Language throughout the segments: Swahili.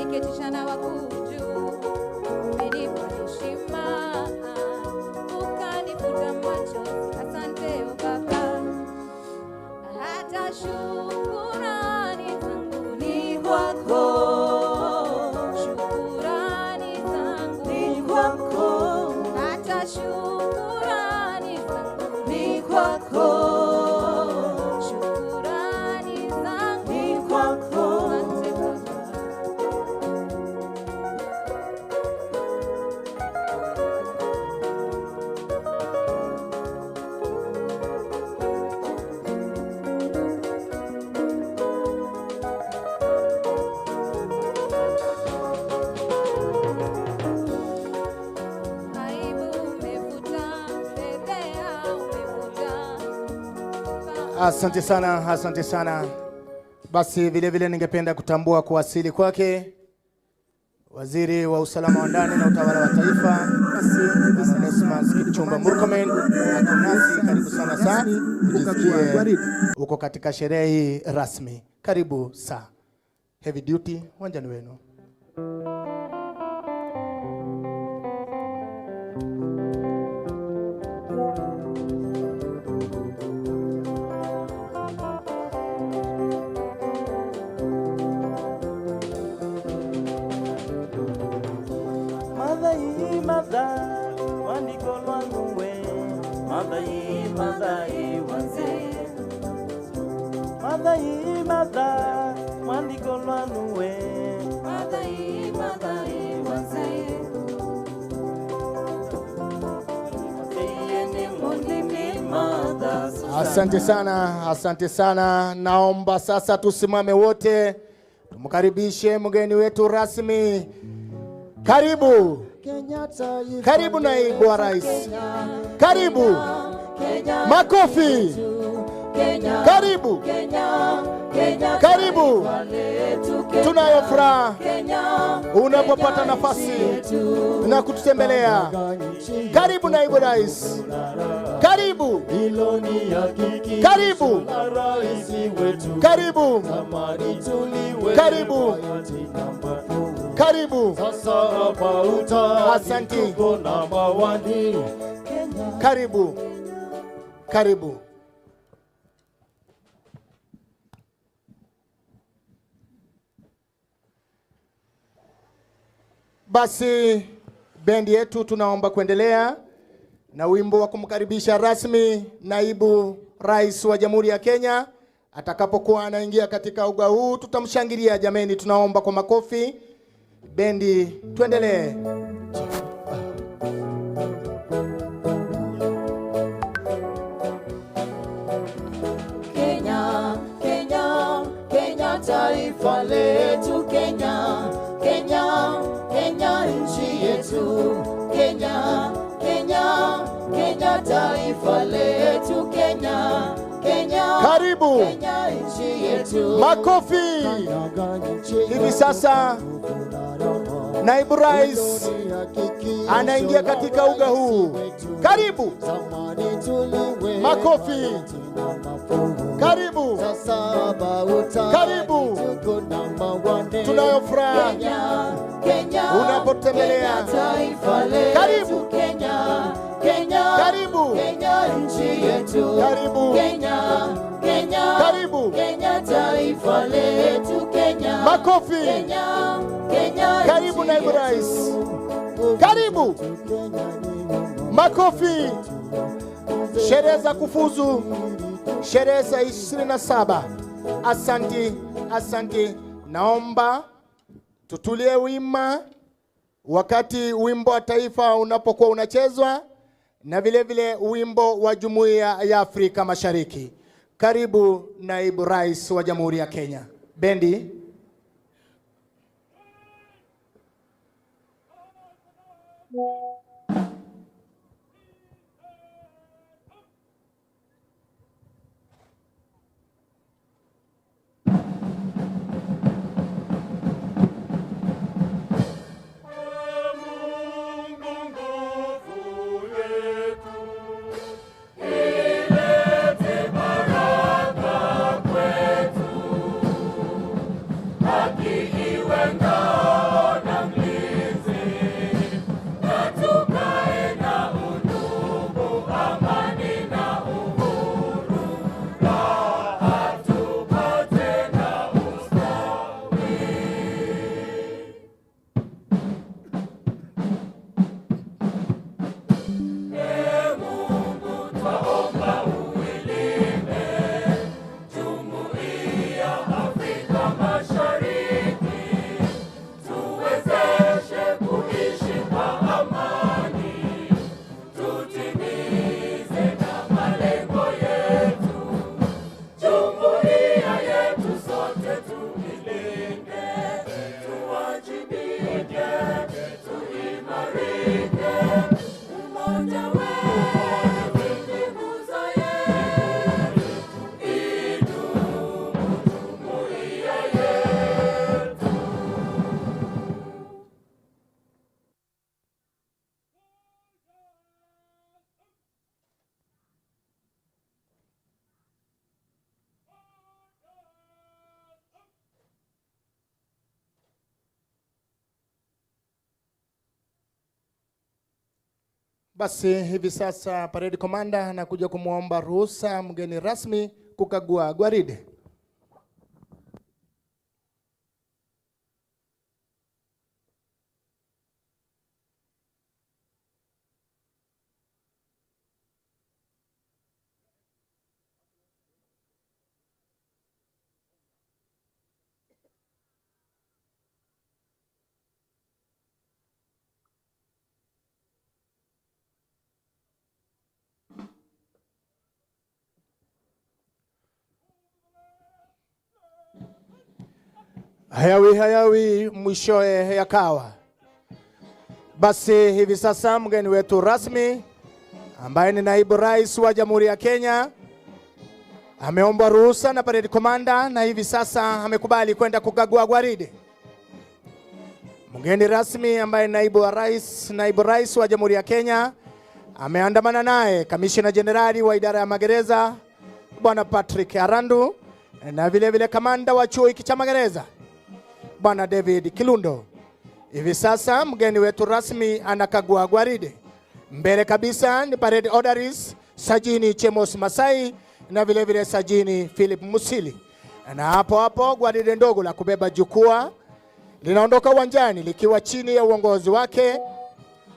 umeniketisha na wakuu juu, umenipa heshima, ukanifuta machozi. Asante o Baba, hata shukrani zangu ni kwako, shukrani zangu ni kwako, hata shukrani zangu ni kwako. Asante sana, asante sana. Basi vile vile ningependa kutambua kuwasili kwake Waziri wa Usalama wa Ndani na Utawala wa Taifa, basi Chumba Murkomen. Nasi karibu sana sana. Ujisikie uko katika sherehe rasmi. Karibu saa. Heavy duty, uwanjani wenu. Asante sana, asante sana. Naomba sasa tusimame wote, tumkaribishe mgeni wetu rasmi. Karibu. Karibu naibu wa rais. Karibu. Makofi. Karibu. Karibu. Tunayo furaha unapopata nafasi na kututembelea. Karibu naibu rais. Karibu. Karibu. Karibu. Karibu. Karibu. Asante. Karibu. Karibu. Basi bendi yetu tunaomba kuendelea na wimbo wa kumkaribisha rasmi naibu rais wa Jamhuri ya Kenya. Atakapokuwa anaingia katika uga huu tutamshangilia. Jameni, tunaomba kwa makofi. Bendi tuendelee. Kenya, Kenya, Kenya taifa letu. Kenya, Kenya, Kenya nchi yetu. Kenya, Kenya, Kenya taifa letu. Kenya, Kenya, karibu. Kenya nchi yetu. Makofi. Hivi sasa naibu rais anaingia katika uga huu. Karibu. Makofi. Karibu. Karibu. Tunayo furaha unapotembelea. Karibu. Karibu. Nchi yetu. Karibu. Karibu. Kenya taifa letu. Kenya. Makofi. Karibu naibu rais. Karibu. Makofi. Sherehe za kufuzu. Sherehe za 27. Asante, asante. Naomba tutulie wima wakati wimbo wa taifa unapokuwa unachezwa na vile vile wimbo wa Jumuiya ya Afrika Mashariki. Karibu naibu rais wa Jamhuri ya Kenya. Bendi. Iwe ngao Basi hivi sasa parade commander anakuja kumwomba ruhusa mgeni rasmi kukagua gwaride. Hayawi mwishoe yakawa. Basi hivi sasa mgeni wetu rasmi ambaye ni naibu rais wa Jamhuri ya Kenya ameomba ruhusa na parade commander na hivi sasa amekubali kwenda kukagua gwaride. Mgeni rasmi ambaye naibu rais wa Jamhuri ya Kenya ameandamana naye kamishna jenerali wa idara ya magereza Bwana Patrick Arandu na vile kamanda wa chuo hiki cha magereza Bwana David Kilundo. Hivi sasa mgeni wetu rasmi anakagua gwaride. Mbele kabisa ni parade orderlies Sajini Chemos Masai na vile Sajini Philip Musili. Na hapo gwaride ndogo la kubeba jukwaa linaondoka uwanjani likiwa chini ya uongozi wake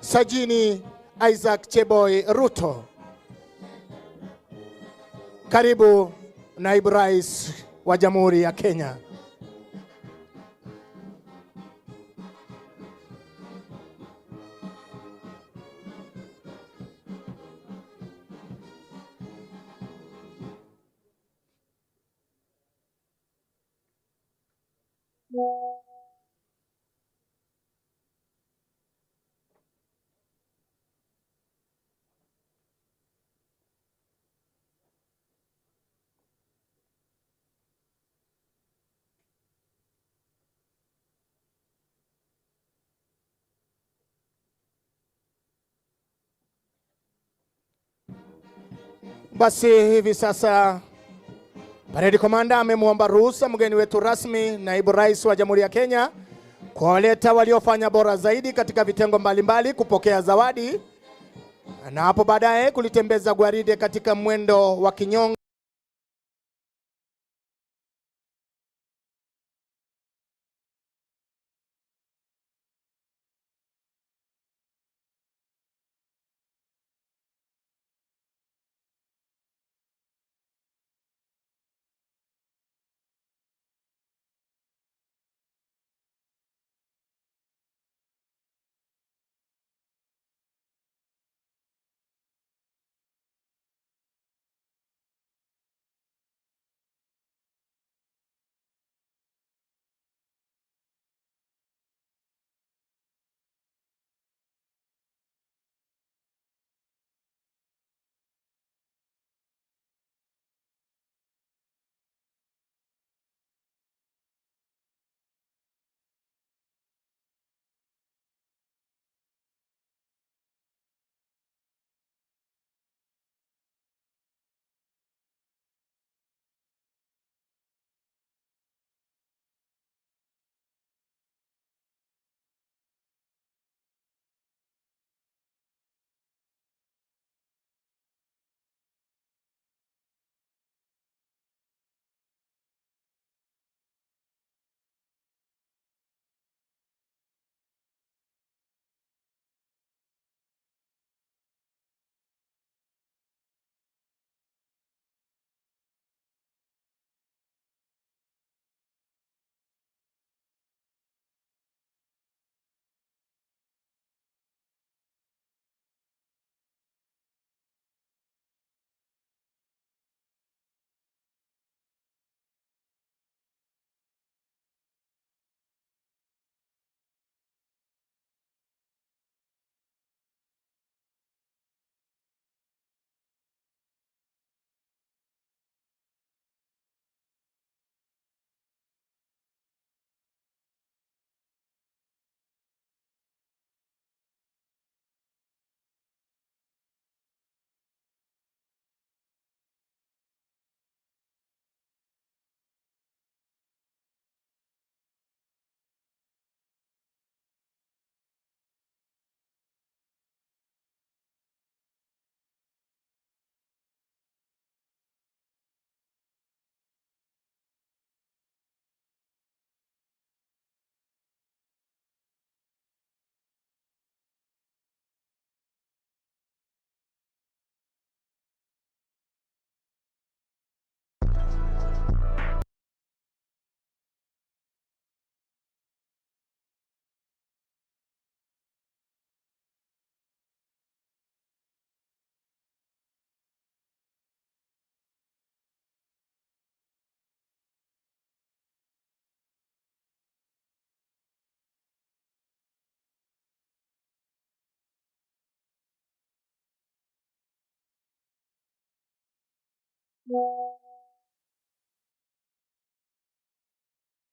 Sajini Isaac Cheboy Ruto. Karibu naibu rais wa Jamhuri ya Kenya. Basi hivi sasa parade commander amemwomba ruhusa mgeni wetu rasmi naibu rais wa Jamhuri ya Kenya kuwaleta waliofanya bora zaidi katika vitengo mbalimbali kupokea zawadi na hapo baadaye kulitembeza gwaride katika mwendo wa kinyonga.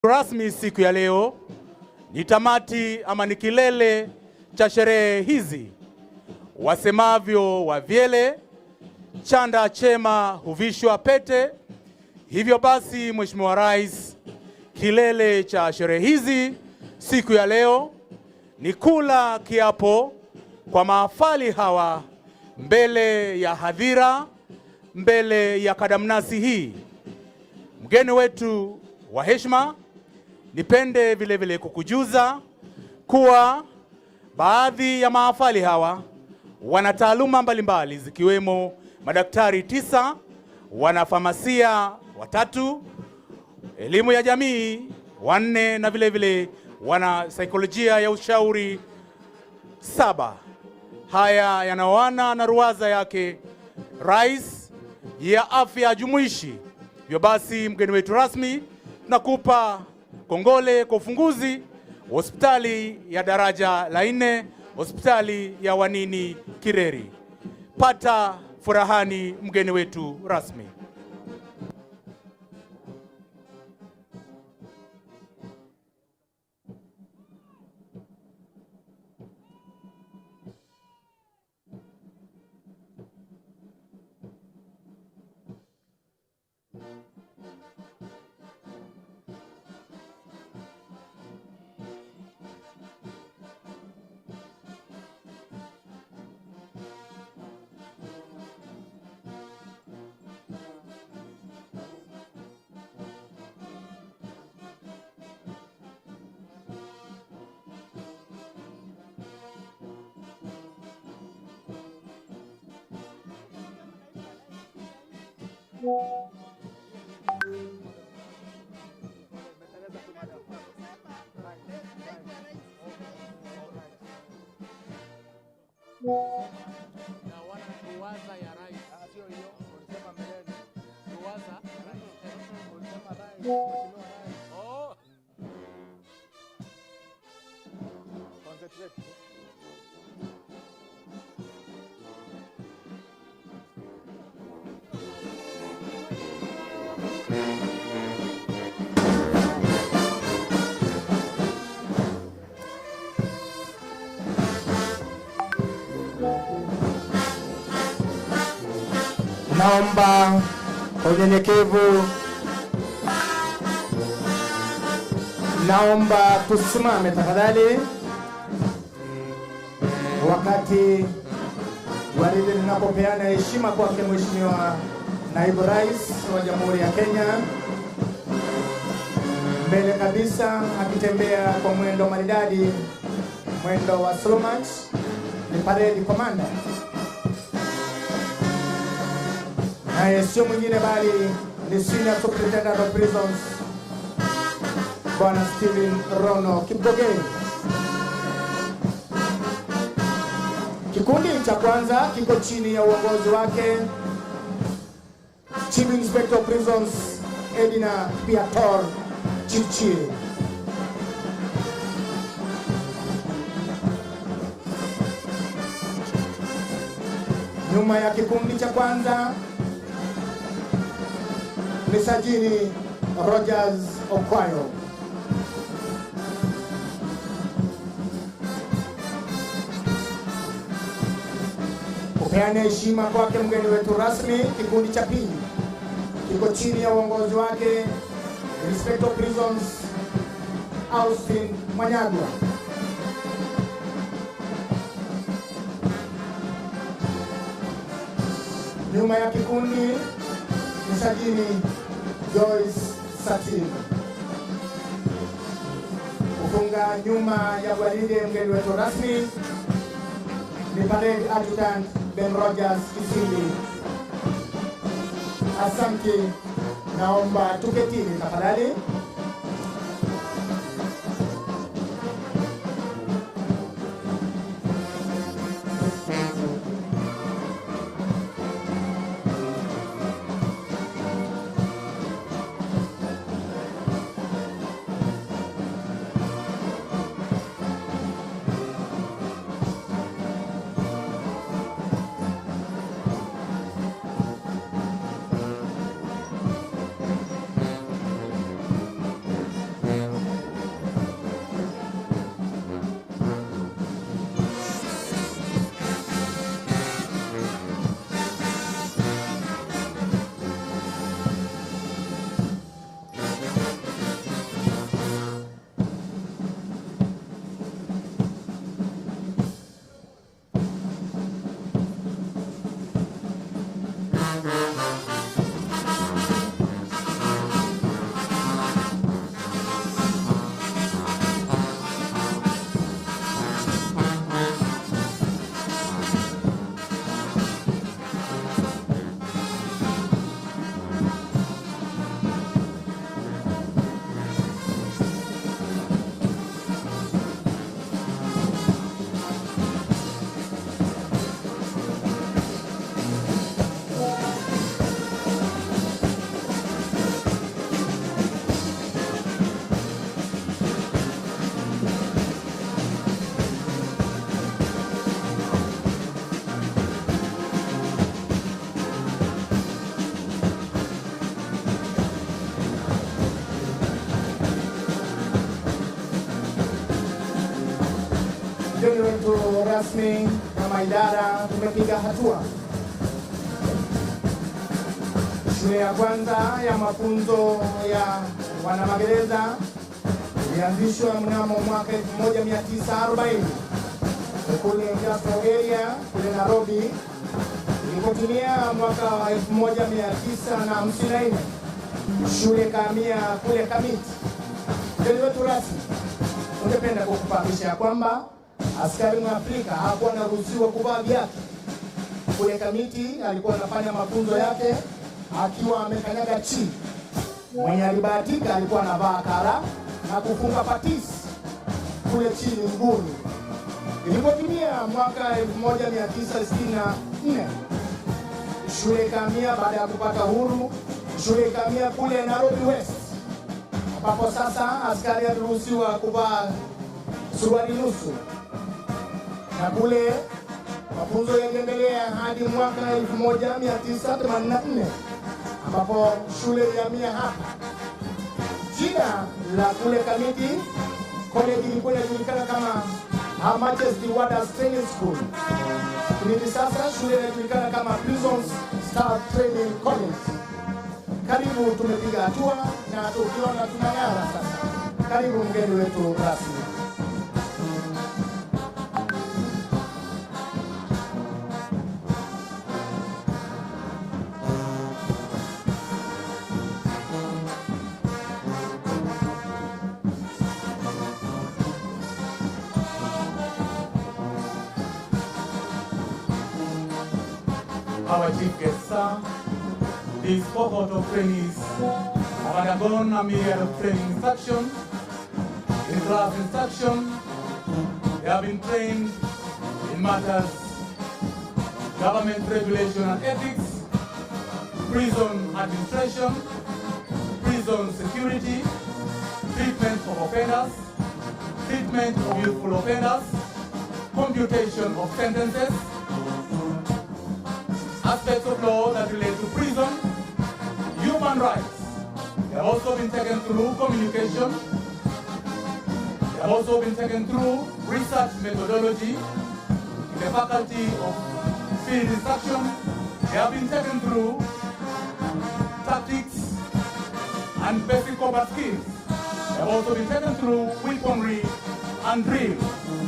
Rasmi siku ya leo ni tamati ama ni kilele cha sherehe hizi. Wasemavyo wavyele, chanda chema huvishwa pete. Hivyo basi, Mheshimiwa Rais, kilele cha sherehe hizi siku ya leo ni kula kiapo kwa mahafali hawa mbele ya hadhira, mbele ya kadamnasi hii. Mgeni wetu wa heshima, nipende vile vile kukujuza kuwa baadhi ya mahafali hawa wana taaluma mbalimbali zikiwemo madaktari 9, wanafamasia 3, elimu ya jamii 4 na vile vile wana saikolojia ya ushauri 7. Haya yanaoana na ruwaza yake Rais ya afya jumuishi. Hivyo basi, mgeni wetu rasmi, tunakupa kongole kwa ufunguzi hospitali ya daraja la 4, hospitali ya Wanini Kireri. Pata furahani mgeni wetu rasmi. Naomba kwa unyenyekevu, naomba tusimame tafadhali wakati gwaride linapopeana heshima kwake Mheshimiwa Naibu Rais wa Jamhuri ya Kenya. Mbele kabisa akitembea kwa mwendo maridadi, mwendo wa slow march, ni parade commander. Naye sio mwingine bali ni Senior Superintendent of Prisons, Bwana Steven Rono Kipgogei. Kikundi cha kwanza kiko chini ya uongozi wake Chief Inspector of Prisons Edina Piator Chichi. Nyuma ya kikundi cha kwanza ni Sajini Rogers Okwayo. Kupeana heshima kwake mgeni wetu rasmi, kikundi cha pili kiko chini ya uongozi wake Inspector Prisons Austin Manyagwa. Nyuma ya kikundi ni Sajini Joyce Satin. Kufunga nyuma ya gwaride mgeni wetu rasmi ni Parade Adjutant Ben Rogers Kisindi. Asante, naomba tuketini tafadhali. mgeni wetu rasmi kama idara tumepiga hatua. Shule ya kwanza ya mafunzo ya wanamagereza ilianzishwa mnamo mwaka 1940 kule Industrial Area kule Nairobi. Ilipotimia mwaka wa 1954 shule kahamia kule Kamiti. Mgeni wetu rasmi, ungependa kukufahamisha kwamba askari Mwafrika hakuwa anaruhusiwa kuvaa viatu. Kule Kamiti alikuwa anafanya mafunzo yake akiwa amekanyaga chini. Mwenye alibahatika alikuwa anavaa kara na kufunga patisi kule chini mguuni. Ilipotimia mwaka 1964 shule ikahamia, baada ya kupata huru, shule ikahamia kule Nairobi West, ambapo sasa askari aliruhusiwa kuvaa suruali nusu, na kule mafunzo yaliendelea hadi mwaka 1984 ambapo shule ilihamia hapa. Jina la kule Kindiki college ilikuwa inajulikana kama Her Majesty Warders Training School. Hivi sasa shule inajulikana kama Prisons Staff Training College. Karibu, tumepiga hatua na tukiona tunang'ara sasa. Karibu mgeni wetu rasmi. Our chief guest, sir, this cohort of trainees have undergone a myriad of training instruction, in-class instruction. They have been trained in matters, government regulation and ethics, prison administration, prison security, treatment of offenders, treatment of youthful offenders, computation of sentences, aspects of law that relate to prison, human rights. They have also been taken through communication. They have also been taken through research methodology in the faculty of field instruction. They have been taken through tactics and basic combat skills. They have also been taken through weaponry and drill,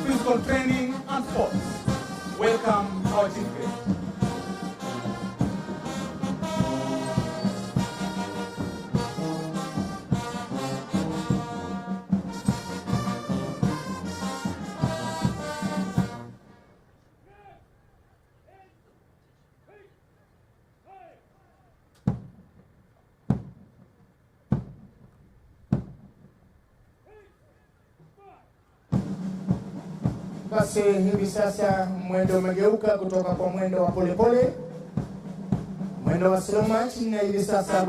physical training and sports. Welcome, our chief guest. Basi hivi sasa mwendo umegeuka kutoka kwa mwendo wa polepole, mwendo wa slow march, na hivi sasa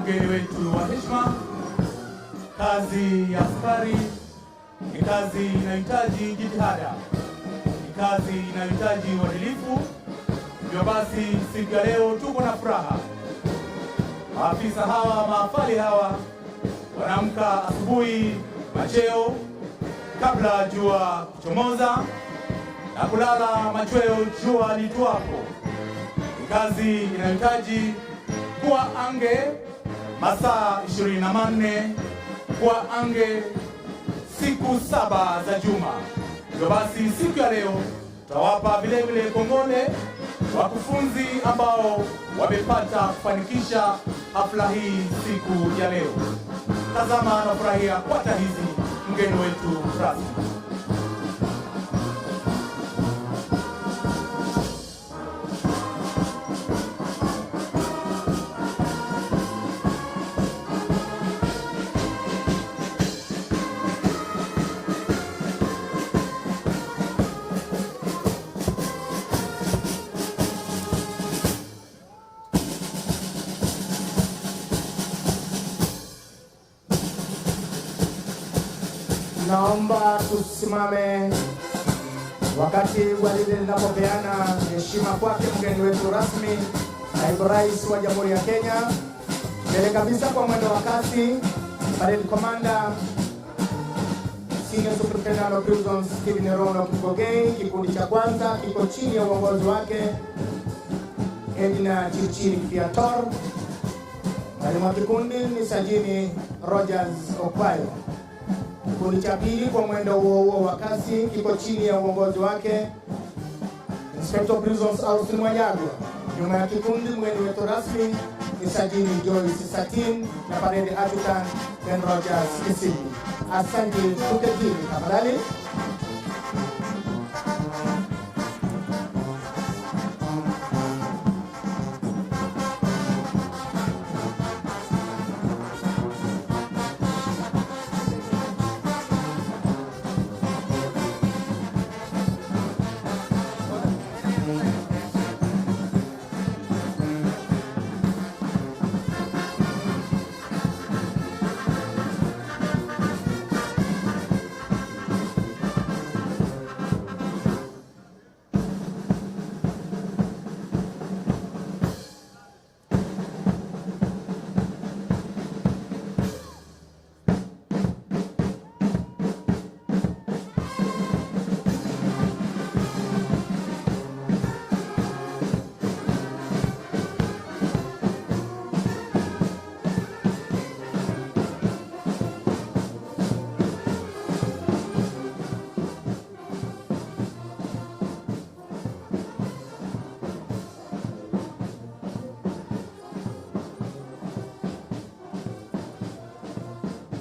mgeni wetu wa heshima, kazi ya askari ni kazi inayohitaji jitihada, ni kazi inayohitaji uadilifu. Hivyo basi siku ya leo tuko na furaha. Maafisa hawa, maafali hawa wanaamka asubuhi macheo kabla jua kuchomoza na kulala machweo jua lituapo. Ni kazi inayohitaji kuwa ange masaa 24 kwa ange siku 7 za juma. Hivyo basi siku ya leo tutawapa vile vile kongole wakufunzi ambao wamepata kufanikisha hafla hii siku ya leo. Tazama na furahia kwata hizi mgeni wetu rasmi. Naomba tusimame wakati gwaride linapopeana heshima kwake mgeni wetu rasmi, Naibu Rais wa Jamhuri ya Kenya. Mbele kabisa kwa mwendo wa kasi, Parade Commander Senior Superintendent of Prisons Stephen Rono Kipogei. Kikundi cha kwanza kiko chini ya uongozi wake Edna Chichiri Fiator. Mwalimu wa kikundi ni Sajini Rogers Okwayo. Kikundi cha pili kwa mwendo huo wa kasi kiko chini ya uongozi wake Inspector Prisons Austin Mwanyagwa. Nyuma ya kikundi mgeni wetu rasmi ni Sajini Joyce Satin na Parade Adjutant Ben Rogers Kisini. Asante, tuketini tafadhali.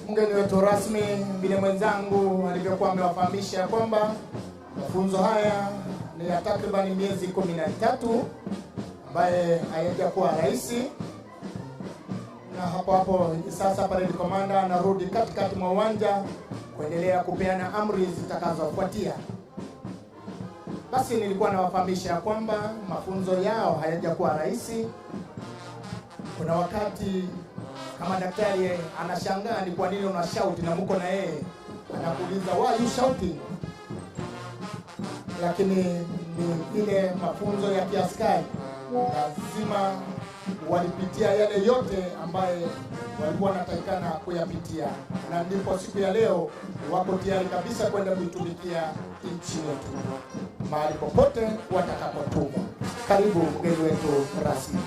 Mgeni wetu rasmi vile mwenzangu alivyokuwa amewafahamisha kwamba mafunzo haya ni ya takriban miezi 13 ambaye hayajakuwa rahisi, na hapo sasa Parade Commander anarudi katikati mwa uwanja kuendelea kupeana amri zitakazofuatia. Basi nilikuwa nawafahamisha kwamba mafunzo yao hayajakuwa rahisi. Kuna wakati kama daktari anashangaa ni kwa nini una shout na mko na yeye anakuuliza why you shouting, lakini ni ile mafunzo ya kiaskari, lazima walipitia yale yote ambaye walikuwa wanatakikana kuyapitia, na ndipo siku ya leo wako tayari kabisa kwenda kuitumikia nchi yetu mahali popote watakapotuma. Karibu mgeni wetu rasmi.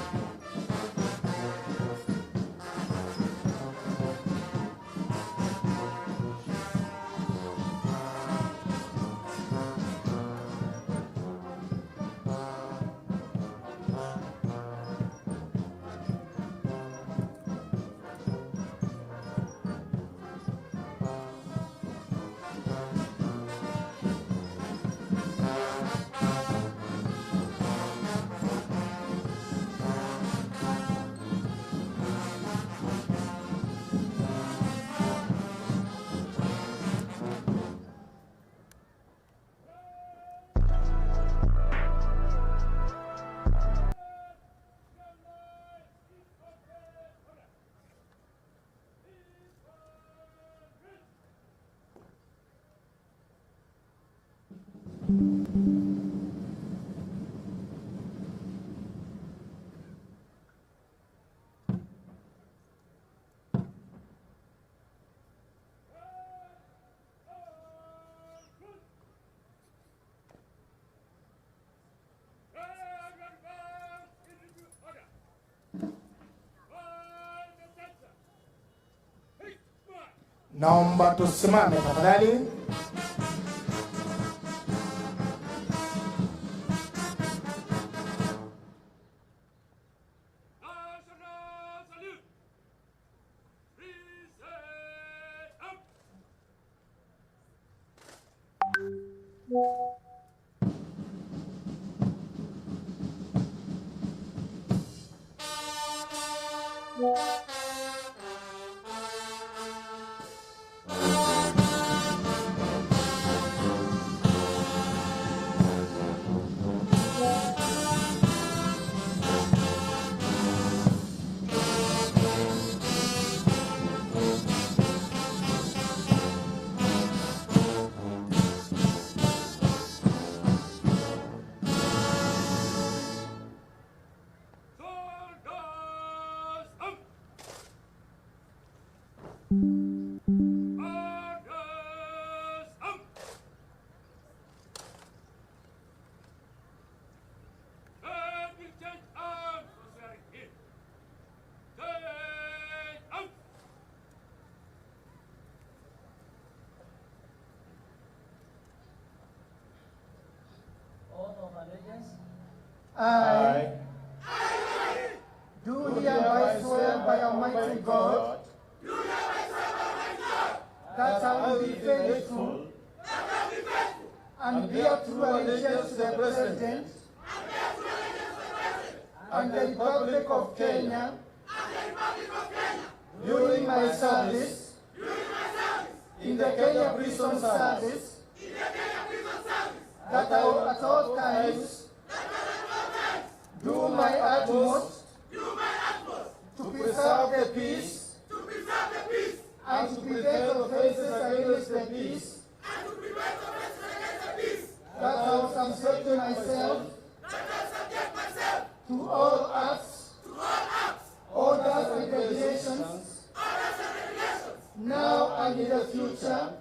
Naomba tusimame tafadhali. I do hereby swear by Almighty God that I will be faithful and bear true allegiance to the President and the Republic of Kenya during my service in the Kenya Prison Service, that I will at all times do my utmost to preserve the peace and to prevent offenses against the peace, that I will subject myself to all acts, orders and regulations, now and in the future,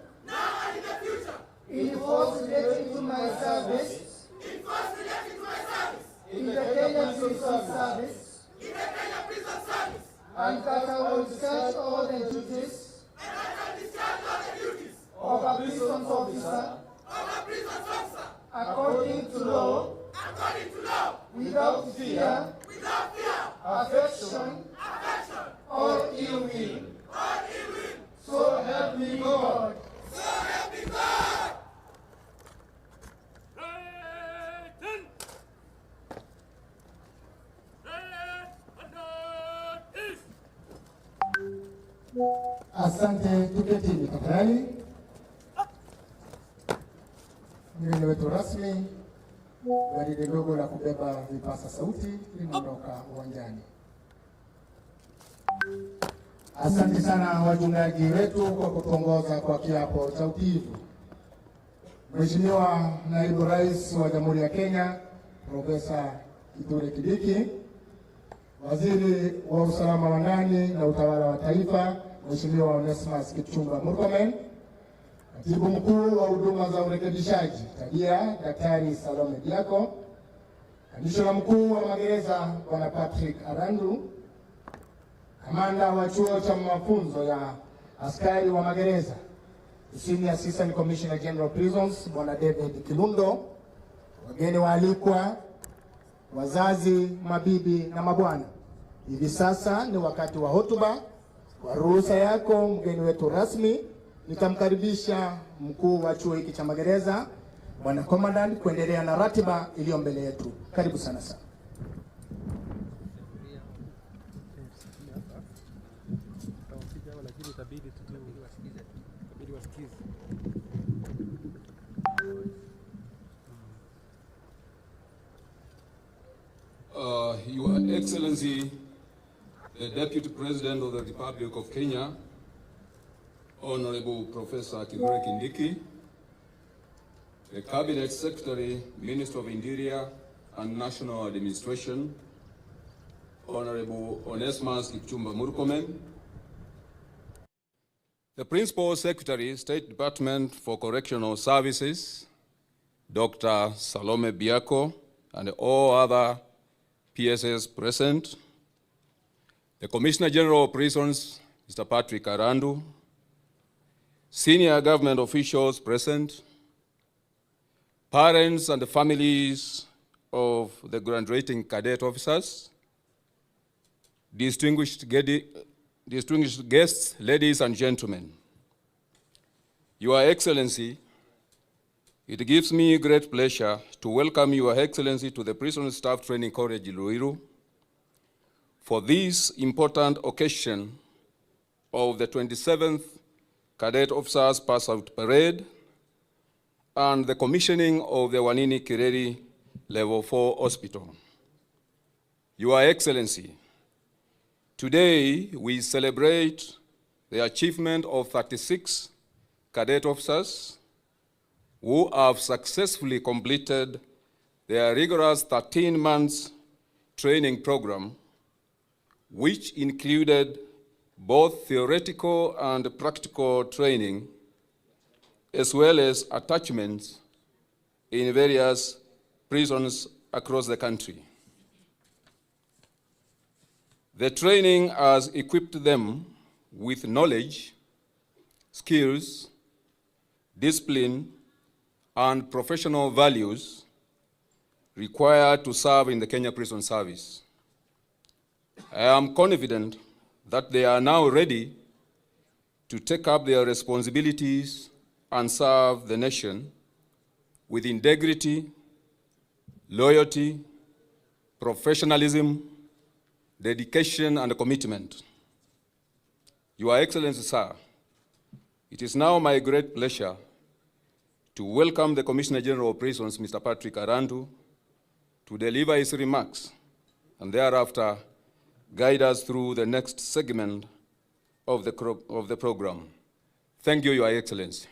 in force relating to my service in the Kenya Prison Service, and that I will discharge all the duties of a prison officer according to law, without fear, affection, or ill will. So help me God. Asante, tuketini tafadhali. Mgeni wetu rasmi, gari dogo la kubeba vipasa sauti linaondoka uwanjani. Asante sana wachungaji wetu kwa kutuongoza kwa kiapo cha utiifu. Mheshimiwa Naibu Rais wa Jamhuri ya Kenya, Profesa Kindiki, Waziri wa Usalama wa Ndani na Utawala wa Taifa, Mheshimiwa Onesmus Kipchumba Murkomen, Katibu Mkuu wa Huduma za Urekebishaji Tabia, Daktari Salome Biako, Kamishna Mkuu wa Magereza Bwana Patrick Arandu, Kamanda wa Chuo cha Mafunzo ya Askari wa Magereza, Senior Assistant Commissioner General Prisons Bwana David Kilundo, wageni waalikwa, wazazi, mabibi na mabwana. Hivi sasa ni wakati wa hotuba. Kwa ruhusa yako mgeni wetu rasmi, nitamkaribisha mkuu wa chuo hiki cha magereza Bwana Commandant kuendelea na ratiba iliyo mbele yetu. Karibu sana sana. Your Excellency, the Deputy President of the Republic of Kenya, Honorable Professor Kindiki, the Cabinet Secretary, Minister of Interior and National Administration, Honorable Onesmus Kipchumba Murkomen, the Principal Secretary, State Department for Correctional Services, Dr. Salome Biako, and all other PSS present, the Commissioner General of Prisons, Mr. Patrick Arandu, senior government officials present, parents and the families of the graduating cadet officers, distinguished guests, ladies and gentlemen. Your Excellency, it gives me great pleasure to welcome Your Excellency to the Prison Staff Training College Ruiru for this important occasion of the 27th Cadet Officers Pass Out Parade and the commissioning of the Wanini Kireri Level 4 Hospital. Your Excellency, today we celebrate the achievement of 36 cadet officers who have successfully completed their rigorous 13 months training program, which included both theoretical and practical training, as well as attachments in various prisons across the country. The training has equipped them with knowledge, skills, discipline, and professional values required to serve in the Kenya Prison Service. I am confident that they are now ready to take up their responsibilities and serve the nation with integrity, loyalty, professionalism, dedication, and commitment. Your Excellency, sir, it is now my great pleasure to welcome the Commissioner General of Prisons, Mr. Patrick Arandu, to deliver his remarks and thereafter guide us through the next segment of the program. Thank you, Your Excellency.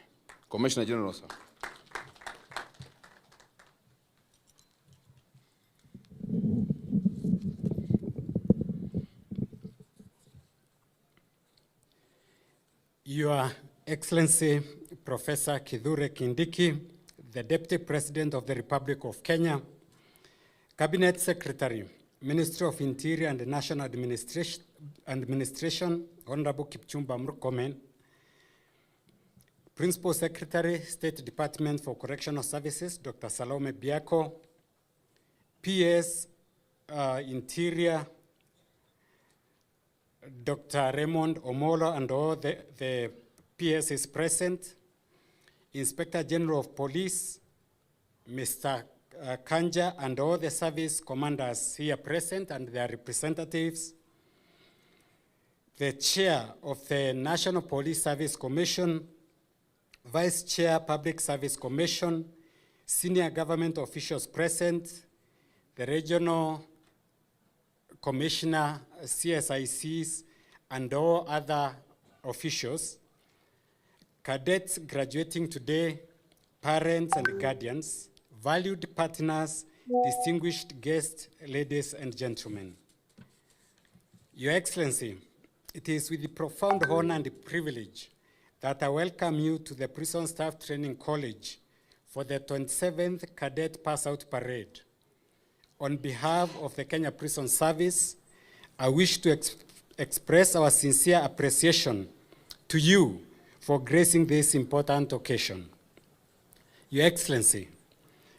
Commissioner General, sir. Your Excellency, Professor Kithure Kindiki, the Deputy President of the Republic of Kenya, Cabinet Secretary, Ministry of Interior and National Administration, Honorable Kipchumba Murkomen, Principal Secretary, State Department for Correctional Services, Dr. Salome Biako, PS Interior, Dr. Raymond Omolo and all the PSs present, Inspector General of Police, Mr. Kanja, and all the service commanders here present and their representatives, the Chair of the National Police Service Commission, Vice Chair, Public Service Commission, senior government officials present, the Regional Commissioner, CSICs, and all other officials, cadets graduating today, parents and guardians, valued partners, distinguished guests, ladies and gentlemen. Your Excellency, it is with profound honor and privilege that I welcome you to the Prison Staff Training College for the 27th Cadet Pass-Out Parade. On behalf of the Kenya Prison Service, I wish to express our sincere appreciation to you for gracing this important occasion. Your Excellency,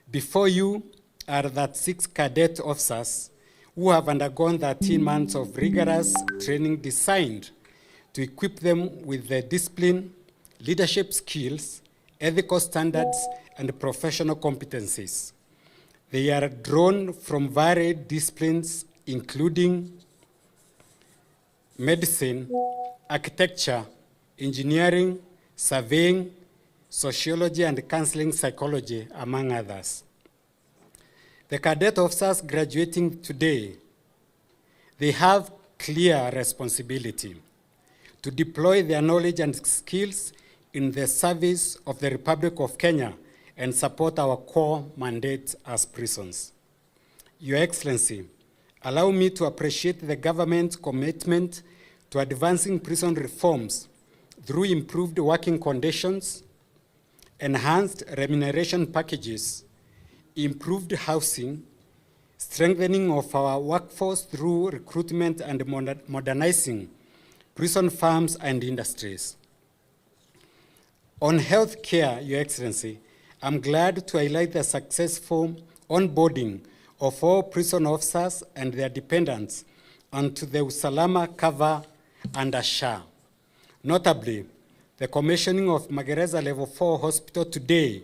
before you are that 6 cadet officers who have undergone 13 months of rigorous training designed to equip them with the discipline, leadership skills, ethical standards, and professional competencies. They are drawn from varied disciplines, including medicine, architecture, engineering, surveying, sociology, and counseling psychology, among others. The cadet officers graduating today, they have clear responsibility to deploy their knowledge and skills in the service of the Republic of Kenya and support our core mandate as prisons. Your Excellency, allow me to appreciate the government's commitment to advancing prison reforms through improved working conditions, enhanced remuneration packages, improved housing, strengthening of our workforce through recruitment and modernizing prison farms and industries. On health care, Your Excellency, I'm glad to highlight the successful onboarding of all prison officers and their dependents onto the Usalama cover under SHA. Notably, the commissioning of Magereza Level 4 Hospital today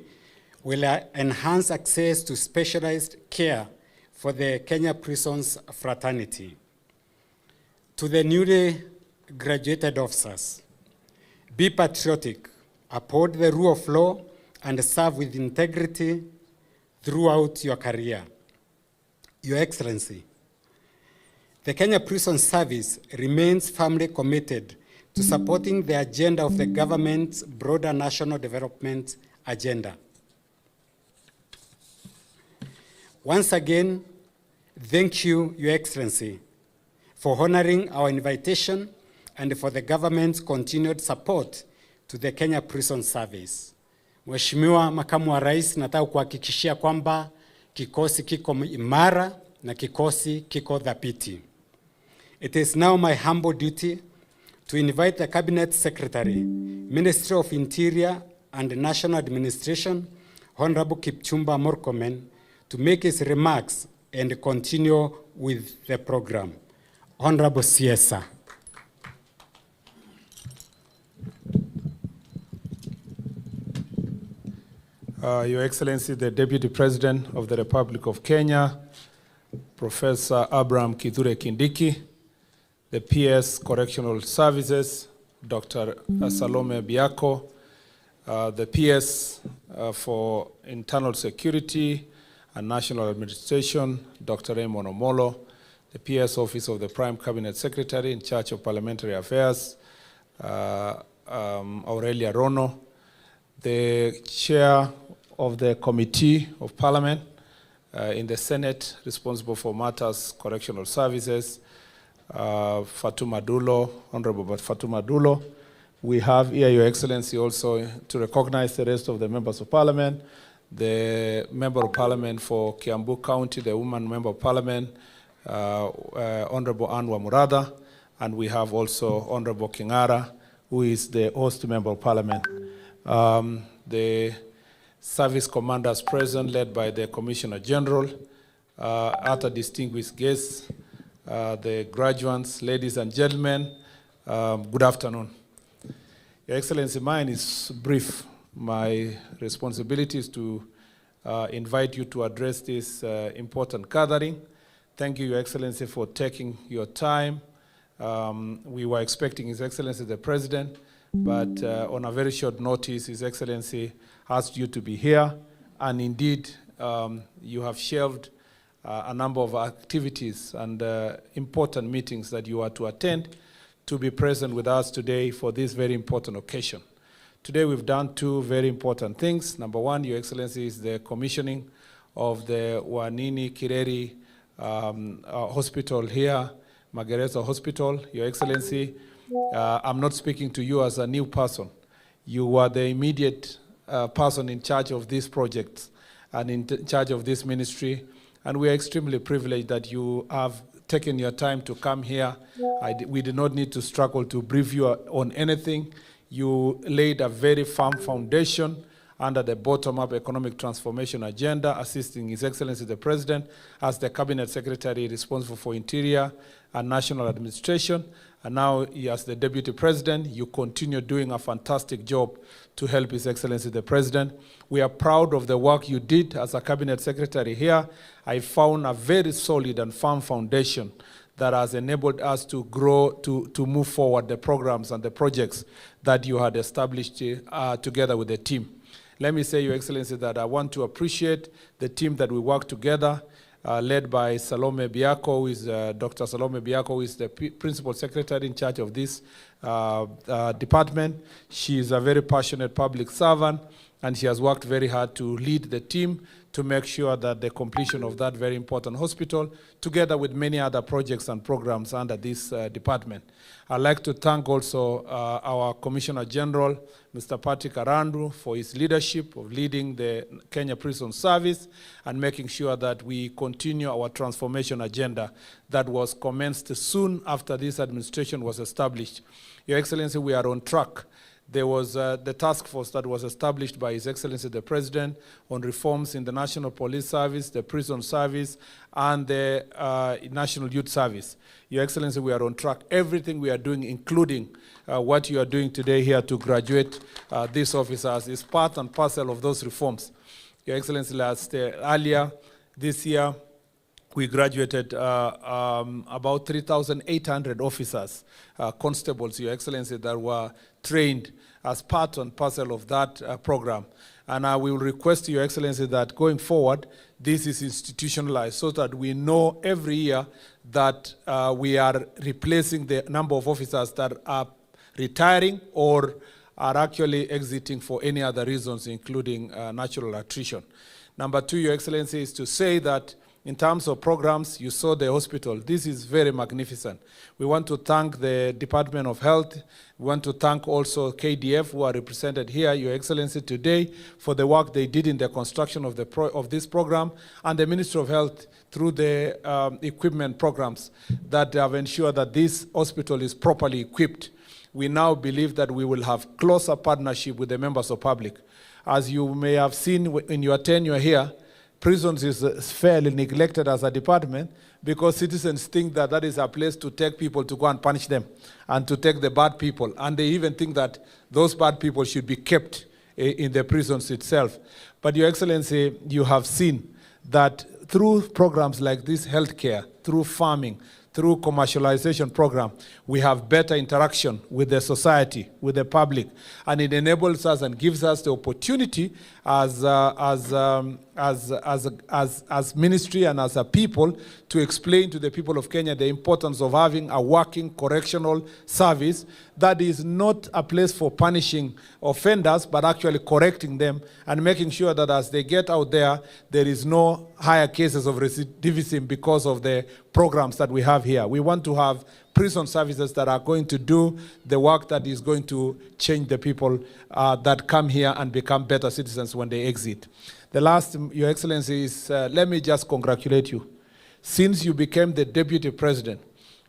will enhance access to specialized care for the Kenya prisons fraternity. To the newly graduated officers, be patriotic, uphold the rule of law, and serve with integrity throughout your career. Your Excellency, the Kenya Prison Service remains firmly committed to supporting the agenda of the government's broader national development agenda. Once again, thank you, Your Excellency, for honoring our invitation and for the government's continued support to the Kenya Prison Service. Mheshimiwa Makamu wa Rais, nataka kuhakikishia kwamba kikosi kiko imara na kikosi kiko dhabiti. It is now my humble duty to invite the Cabinet Secretary, Ministry of Interior and National Administration, Honorable Kipchumba Murkomen, to make his remarks and continue with the program. Honorable CS. Your Excellency, the Deputy President of the Republic of Kenya, Professor Abraham Kithure Kindiki, the PS Correctional Services, Dr. Salome Biako, the PS for Internal Security and National Administration, Dr. Raymond Omolo, the PS Office of the Prime Cabinet Secretary in charge of Parliamentary Affairs, Aurelia Rono, the Chair of the Committee of Parliament in the Senate responsible for matters correctional services, Fatuma Dulo, Honorable Fatuma Dulo. We have here, Your Excellency, also to recognize the rest of the members of Parliament, the Member of Parliament for Kiambu County, the Woman Member of Parliament, Honorable Anwa Murada, and we have also Honorable Kingara, who is the host Member of Parliament. The service commanders present, led by the Commissioner General, other distinguished guests, the graduates, ladies and gentlemen, good afternoon. Your Excellency, mine is brief. My responsibility is to invite you to address this important gathering. Thank you, Your Excellency, for taking your time. We were expecting His Excellency the President, but on a very short notice, His Excellency asked you to be here, and indeed, you have shelved a number of activities and important meetings that you are to attend to be present with us today for this very important occasion. Today we've done two very important things. Number one, Your Excellency, is the commissioning of the Wanini Kireri hospital here, Magereza Hospital. Your Excellency, I'm not speaking to you as a new person. You were the immediate person in charge of this project and in charge of this ministry, and we are extremely privileged that you have taken your time to come here. We did not need to struggle to brief you on anything. You laid a very firm foundation under the bottom-up economic transformation agenda, assisting His Excellency the President as the Cabinet Secretary responsible for Interior and National Administration. And now, as the Deputy President, you continue doing a fantastic job to help His Excellency the President. We are proud of the work you did as a Cabinet Secretary here. I found a very solid and firm foundation that has enabled us to grow, to move forward the programs and the projects that you had established together with the team. Let me say, Your Excellency, that I want to appreciate the team that we work together, led by Salome Biako, who is Dr. Salome Biako, who is the Principal Secretary in charge of this department. She is a very passionate public servant, and she has worked very hard to lead the team to make sure that the completion of that very important hospital, together with many other projects and programs under this department. I'd like to thank also our Commissioner General, Mr. Patrick Arandu, for his leadership of leading the Kenya Prison Service and making sure that we continue our transformation agenda that was commenced soon after this administration was established. Your Excellency, we are on track. there was the task force that was established by His Excellency the President on reforms in the National Police Service, the Prison Service, and the National Youth Service. Your Excellency, we are on track. Everything we are doing, including what you are doing today here to graduate these officers, is part and parcel of those reforms. Your Excellency, earlier this year, we graduated about 3,800 officers, constables, Your Excellency, that were trained as part and parcel of that program. And I will request Your Excellency that going forward, this is institutionalized so that we know every year that we are replacing the number of officers that are retiring or are actually exiting for any other reasons, including natural attrition. Number two, Your Excellency, is to say that in terms of programs, you saw the hospital. This is very magnificent. We want to thank the Department of Health. We want to thank also KDF, who are represented here, Your Excellency, today, for the work they did in the construction of, this program, and the Ministry of Health through the equipment programs that have ensured that this hospital is properly equipped. We now believe that we will have closer partnership with the members of public. As you may have seen in your tenure here, prisons is fairly neglected as a department because citizens think that that is a place to take people to go and punish them and to take the bad people. And they even think that those bad people should be kept in the prisons itself. But Your Excellency, you have seen that through programs like this, healthcare, through farming, through commercialization program, we have better interaction with the society, with the public, and it enables us and gives us the opportunity as ministry and as a people to explain to the people of Kenya the importance of having a working correctional service that is not a place for punishing offenders, but actually correcting them and making sure that as they get out there, there is no higher cases of recidivism because of the programs that we have here. We want to have prison services that are going to do the work that is going to change the people that come here and become better citizens when they exit. The last, Your Excellency, is let me just congratulate you. Since you became the Deputy President,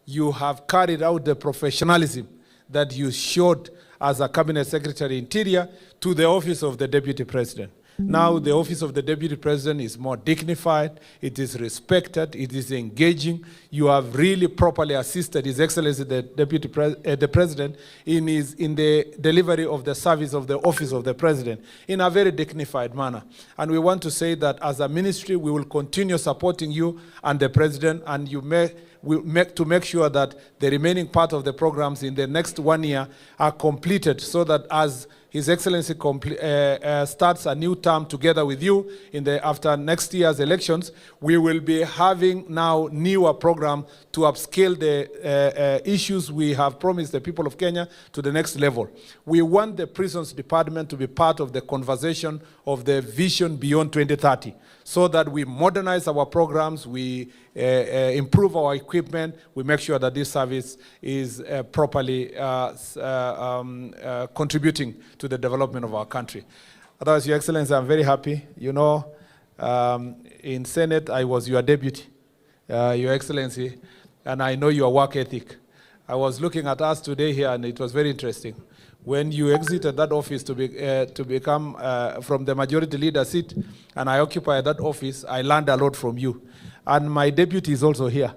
you have carried out the professionalism that you showed as a Cabinet Secretary Interior to the office of the Deputy President. Now the office of the Deputy President is more dignified, it is respected, it is engaging. You have really properly assisted His Excellency the President in the delivery of the service of the office of the President in a very dignified manner. And we want to say that as a ministry, we will continue supporting you and the President, and to make sure that the remaining part of the programs in the next 1 year are completed so that as His Excellency starts a new term together with you after next year's elections, we will be having now newer program to upscale the issues we have promised the people of Kenya to the next level. We want the Prisons Department to be part of the conversation of the vision beyond 2030, so that we modernize our programs, we improve our equipment, we make sure that this service is properly contributing to the development of our country. Otherwise, Your Excellency, I'm very happy. You know, in Senate, I was your deputy, Your Excellency, and I know your work ethic. I was looking at us today here, and it was very interesting. When you exited that office to become from the majority leader seat, and I occupied that office, I learned a lot from you. And my deputy is also here,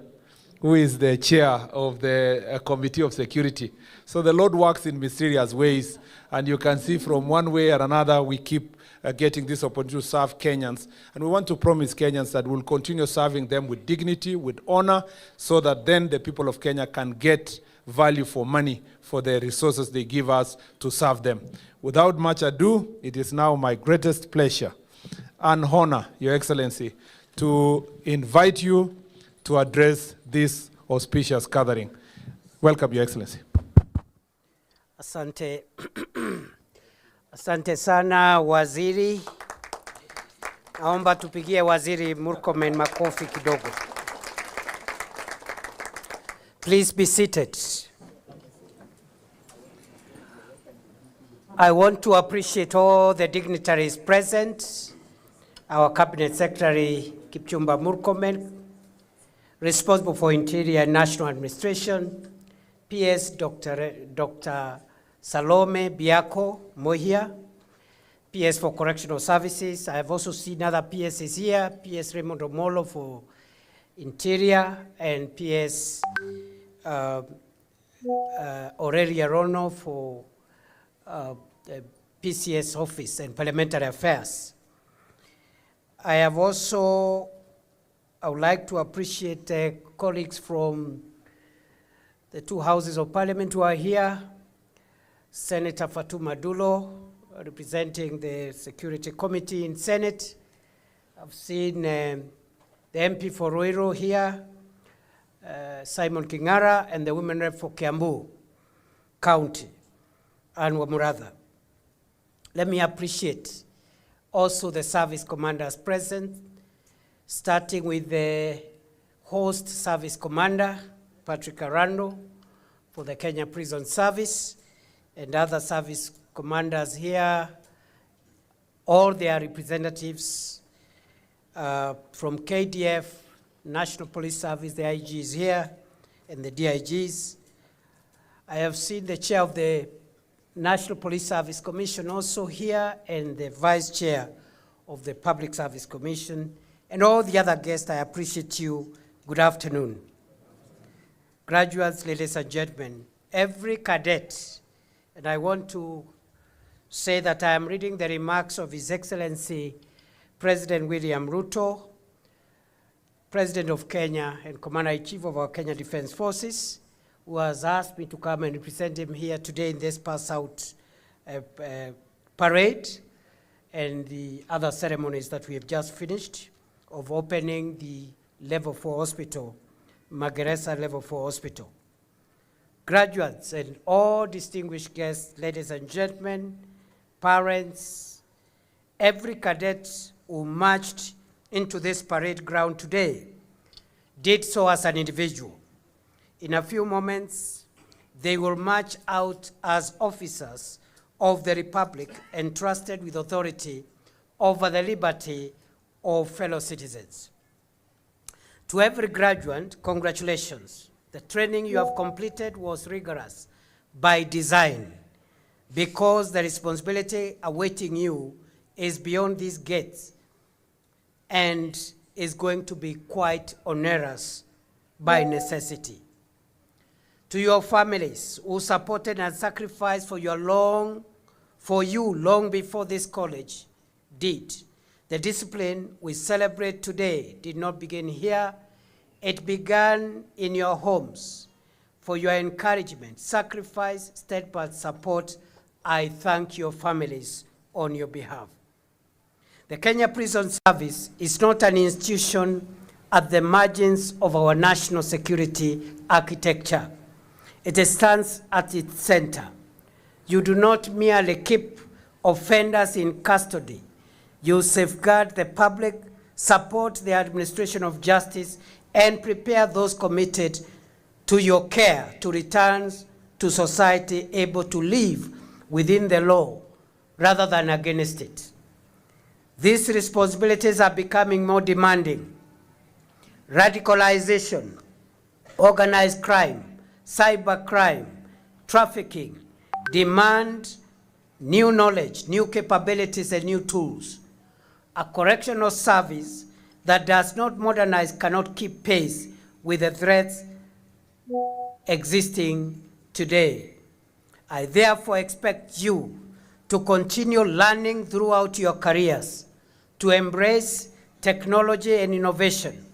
who is the chair of the Committee of Security. So the Lord works in mysterious ways, and you can see from one way or another, we keep getting this opportunity to serve Kenyans. And we want to promise Kenyans that we'll continue serving them with dignity, with honor, so that then the people of Kenya can get value for money for the resources they give us to serve them. Without much ado, it is now my greatest pleasure and honor, Your Excellency, to invite you to address this auspicious gathering. Welcome, Your Excellency. Asante. Asante sana waziri. Naomba tupigie waziri Murkomen makofi kidogo. Please be seated. I want to appreciate all the dignitaries present, our Cabinet Secretary Kipchumba Murkomen, responsible for Interior and National Administration, PS Dr. Salome Biako Mohia, PS for Correctional Services. I have also seen other PSs here, PS Raymond Omolo for Interior, and PS Aurelia Rono for the PCS Office and Parliamentary Affairs. I would like to appreciate colleagues from the two houses of parliament who are here. Senator Fatuma Dulo, representing the Security Committee in Senate. I've seen the MP for Ruiru here, Simon Kingara, and the women rep for Kiambu County, Anne Wamuratha. Let me appreciate also the service commanders present, starting with the host service commander, Patrick Arando, for the Kenya Prison Service, and other service commanders here, all their representatives from KDF, National Police Service, the IG is here, and the DIGs. I have seen the chair of the National Police Service Commission also here, and the vice chair of the Public Service Commission, and all the other guests. I appreciate you. Good afternoon. Graduates, ladies and gentlemen, every cadet, and I want to say that I am reading the remarks of His Excellency President William Ruto, President of Kenya and Commander-in-Chief of our Kenya Defense Forces, who has asked me to come and represent him here today in this pass-out parade and the other ceremonies that we have just finished of opening the Level 4 Hospital, Magereza Level 4 Hospital. Graduates and all distinguished guests, ladies and gentlemen, parents, every cadet who marched into this parade ground today did so as an individual. In a few moments, they will march out as officers of the Republic entrusted with authority over the liberty of fellow citizens. To every graduate, congratulations. The training you have completed was rigorous by design, because the responsibility awaiting you is beyond these gates and is going to be quite onerous by necessity. To your families who supported and sacrificed for you long before this college did, the discipline we celebrate today did not begin here. It began in your homes. For your encouragement, sacrifice, steadfast support, I thank your families on your behalf. The Kenya Prison Service is not an institution at the margins of our national security architecture. It stands at its center. You do not merely keep offenders in custody. You safeguard the public, support the administration of justice, and prepare those committed to your care to return to society able to live within the law rather than against it. These responsibilities are becoming more demanding. Radicalization, organized crime, cybercrime, trafficking demand new knowledge, new capabilities, and new tools. A correctional service that does not modernize cannot keep pace with the threats existing today. I therefore expect you to continue learning throughout your careers, to embrace technology and innovation,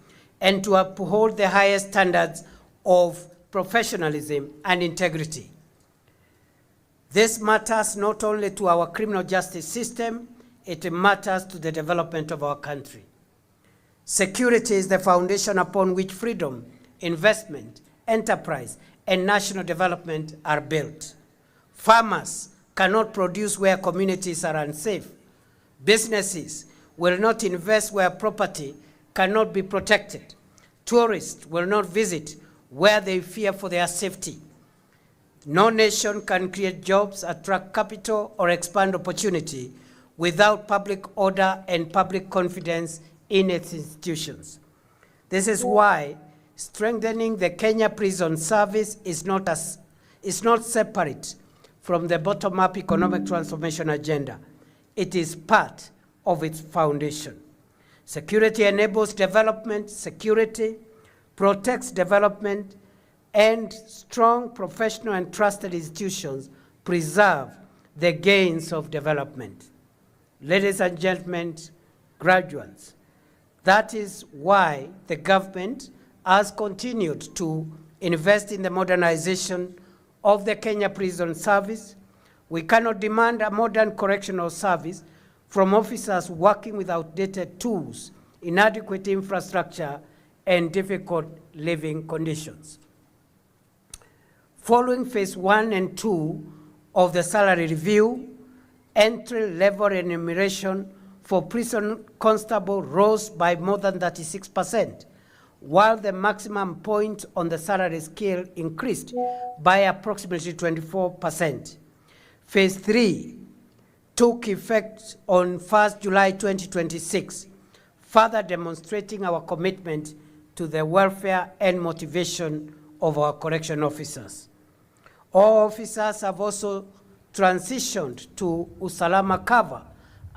and to uphold the highest standards of professionalism and integrity. This matters not only to our criminal justice system, it matters to the development of our country. Security is the foundation upon which freedom, investment, enterprise, and national development are built. Farmers cannot produce where communities are unsafe. Businesses will not invest where property cannot be protected. Tourists will not visit where they fear for their safety. No nation can create jobs, attract capital, or expand opportunity without public order and public confidence in its institutions. This is why strengthening the Kenya Prison Service is not separate from the bottom-up economic transformation agenda. It is part of its foundation. Security enables development, security protects development, and strong professional and trusted institutions preserve the gains of development. Ladies and gentlemen, graduates, that is why the government has continued to invest in the modernization of the Kenya Prison Service. We cannot demand a modern correctional service from officers working with outdated tools, inadequate infrastructure, and difficult living conditions. Following phase 1 and 2 of the salary review, entry-level remuneration for prison constable rose by more than 36%, while the maximum point on the salary scale increased by approximately 24%. Phase 3 took effect on 1st July 2026, further demonstrating our commitment to the welfare and motivation of our correction officers. All officers have also transitioned to Usalama cover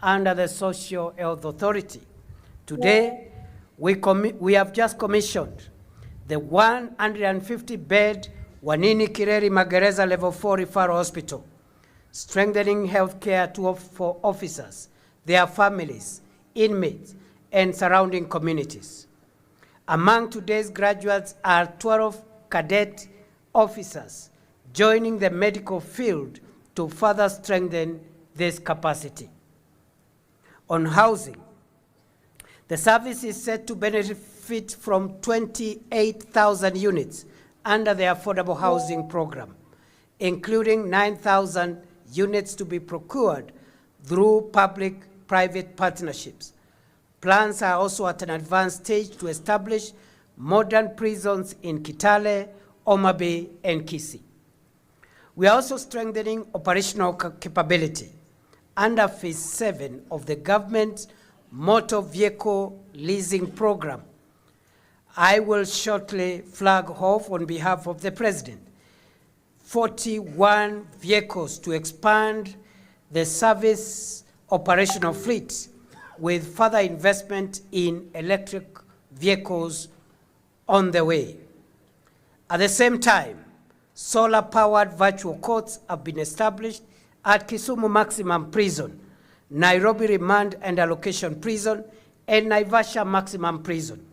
under the Social Health Authority. Today, we have just commissioned the 150-bed Wanini Kireri Magereza Level 4 Referral Hospital, strengthening healthcare for officers, their families, inmates, and surrounding communities. Among today's graduates are 12 cadet officers joining the medical field to further strengthen this capacity. On housing, the service is set to benefit from 28,000 units under the Affordable Housing Program, including 9,000 units to be procured through public-private partnerships. Plans are also at an advanced stage to establish modern prisons in Kitale, Homa Bay, and Kisii. We are also strengthening operational capability under phase 7 of the government's motor vehicle leasing program. I will shortly flag off on behalf of the President 41 vehicles to expand the service operational fleet with further investment in electric vehicles on the way. At the same time, solar-powered virtual courts have been established at Kisumu Maximum Prison, Nairobi Remand and Allocation Prison, and Naivasha Maximum Prison.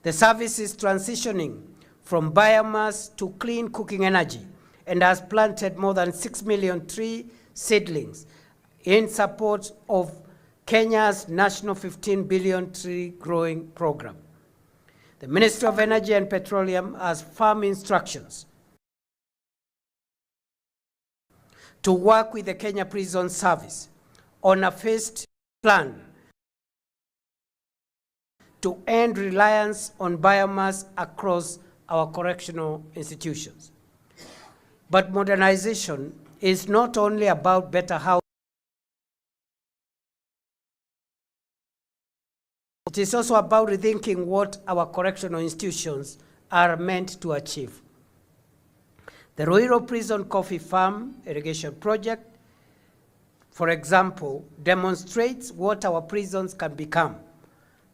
The service is transitioning from biomass to clean cooking energy and has planted more than 6 million tree seedlings in support of Kenya's national 15 billion tree growing program. The Ministry of Energy and Petroleum has firm instructions to work with the Kenya Prison Service on a phased plan to end reliance on biomass across our correctional institutions. But modernization is not only about better housing, it is also about rethinking what our correctional institutions are meant to achieve. The Ruiru Prison Coffee Farm irrigation project, for example, demonstrates what our prisons can become,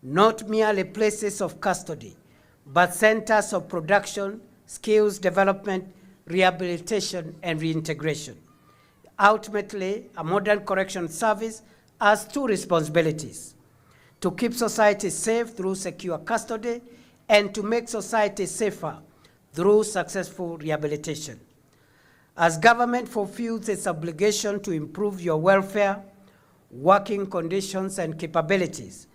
not merely places of custody, but centers of production, skills development, rehabilitation, and reintegration. Ultimately, a modern correction service has two responsibilities: to keep society safe through secure custody, and to make society safer through successful rehabilitation. As government fulfills its obligation to improve your welfare, working conditions, and capabilities,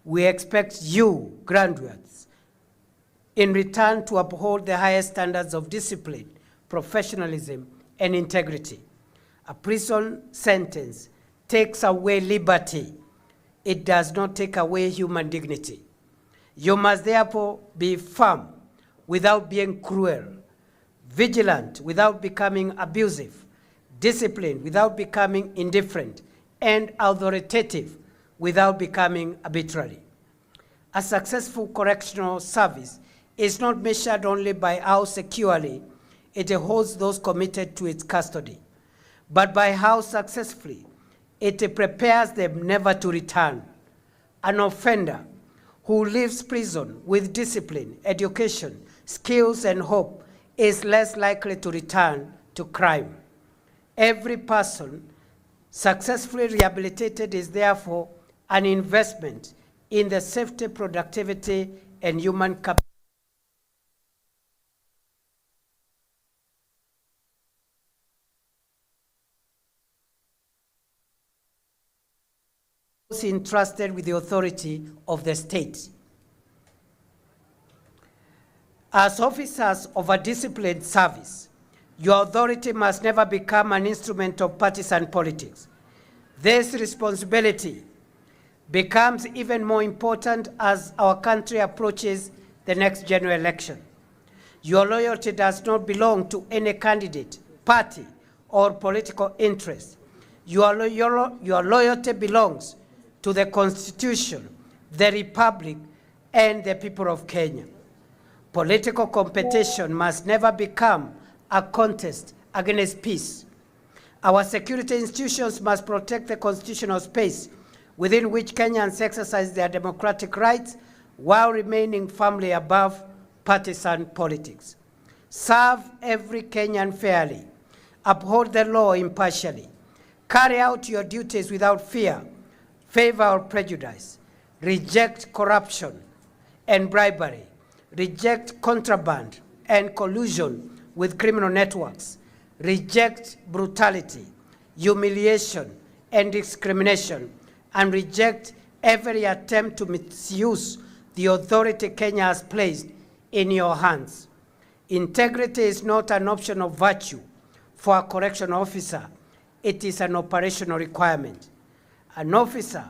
we expect you, graduates, in return to uphold the highest standards of discipline, professionalism, and integrity. A prison sentence takes away liberty. It does not take away human dignity. You must therefore be firm without being cruel, vigilant without becoming abusive, disciplined without becoming indifferent, and authoritative without becoming arbitrary. A successful correctional service is not measured only by how securely it holds those committed to its custody, but by how successfully it prepares them never to return. An offender who leaves prison with discipline, education, skills, and hope is less likely to return to crime. Every person successfully rehabilitated is therefore an investment in the safety, productivity, and human capital entrusted with the authority of the state. As officers of a disciplined service, your authority must never become an instrument of partisan politics. This responsibility becomes even more important as our country approaches the next general election. Your loyalty does not belong to any candidate, party, or political interest. Your loyalty belongs to the Constitution, the Republic, and the people of Kenya. Political competition must never become a contest against peace. Our security institutions must protect the constitutional space within which Kenyans exercise their democratic rights while remaining firmly above partisan politics. Serve every Kenyan fairly. Uphold the law impartially. Carry out your duties without fear, favor, or prejudice. Reject corruption and bribery. Reject contraband and collusion with criminal networks. Reject brutality, humiliation, and discrimination, and reject every attempt to misuse the authority Kenya has placed in your hands. Integrity is not an optional virtue for a correctional officer. It is an operational requirement. An officer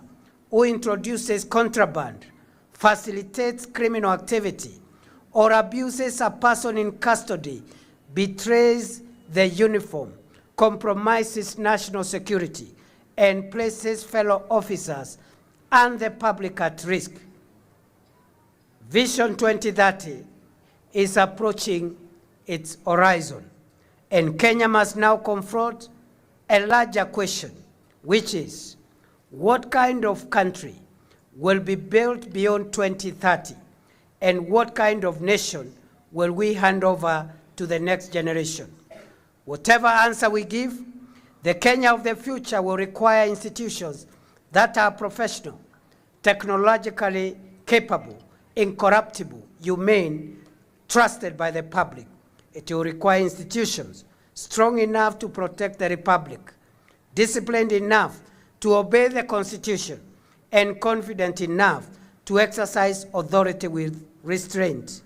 who introduces contraband, facilitates criminal activity, or abuses a person in custody betrays the uniform, compromises national security, and places fellow officers and the public at risk. Vision 2030 is approaching its horizon, and Kenya must now confront a larger question, which is, what kind of country will be built beyond 2030, and what kind of nation will we hand over to the next generation? Whatever answer we give, the Kenya of the future will require institutions that are professional, technologically capable, incorruptible, humane, trusted by the public. It will require institutions strong enough to protect the republic, disciplined enough to obey the Constitution, and confident enough to exercise authority with restraint.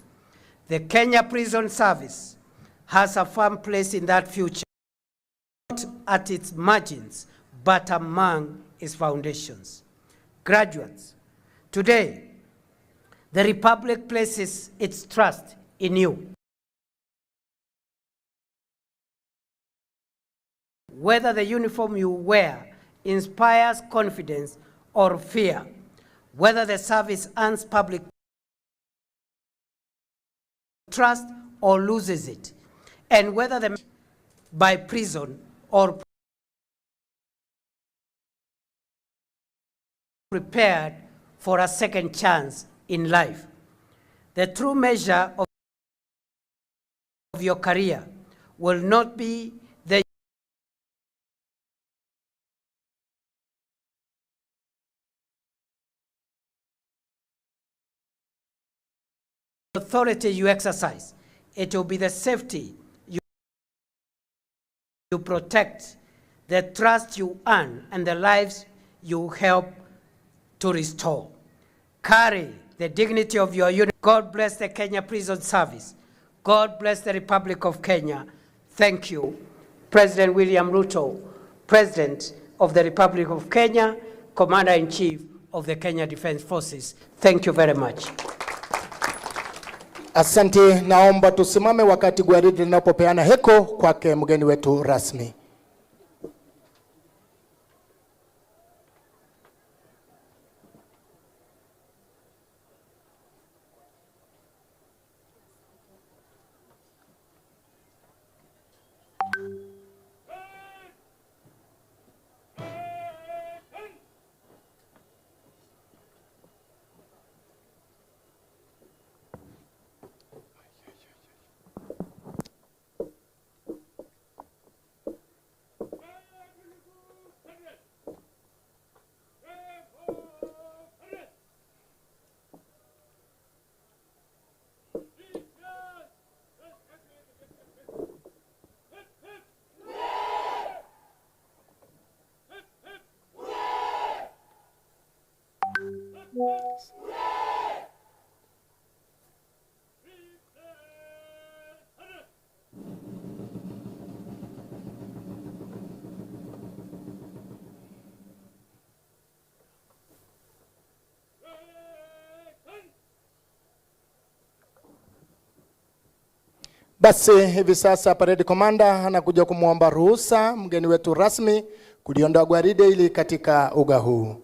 The Kenya Prison Service has a firm place in that future, not at its margins, but among its foundations. Graduates, today, the Republic places its trust in you. Whether the uniform you wear inspires confidence or fear, whether the service earns public trust or loses it, and whether the by prison or prepared for a second chance in life. The true measure of your career will not be the authority you exercise. It will be the safety you protect, the trust you earn, and the lives you help to restore. Carry the dignity of your unit. God bless the Kenya Prison Service. God bless the Republic of Kenya. Thank you, President William Ruto, President of the Republic of Kenya, Commander-in-Chief of the Kenya Defense Forces. Thank you very much. Asante, naomba tusimame wakati gwaridi linapopeana heko kwake mgeni wetu rasmi. Basi hivi sasa parade commander anakuja kumwomba ruhusa mgeni wetu rasmi kuliondoa gwaride ili katika uga huu.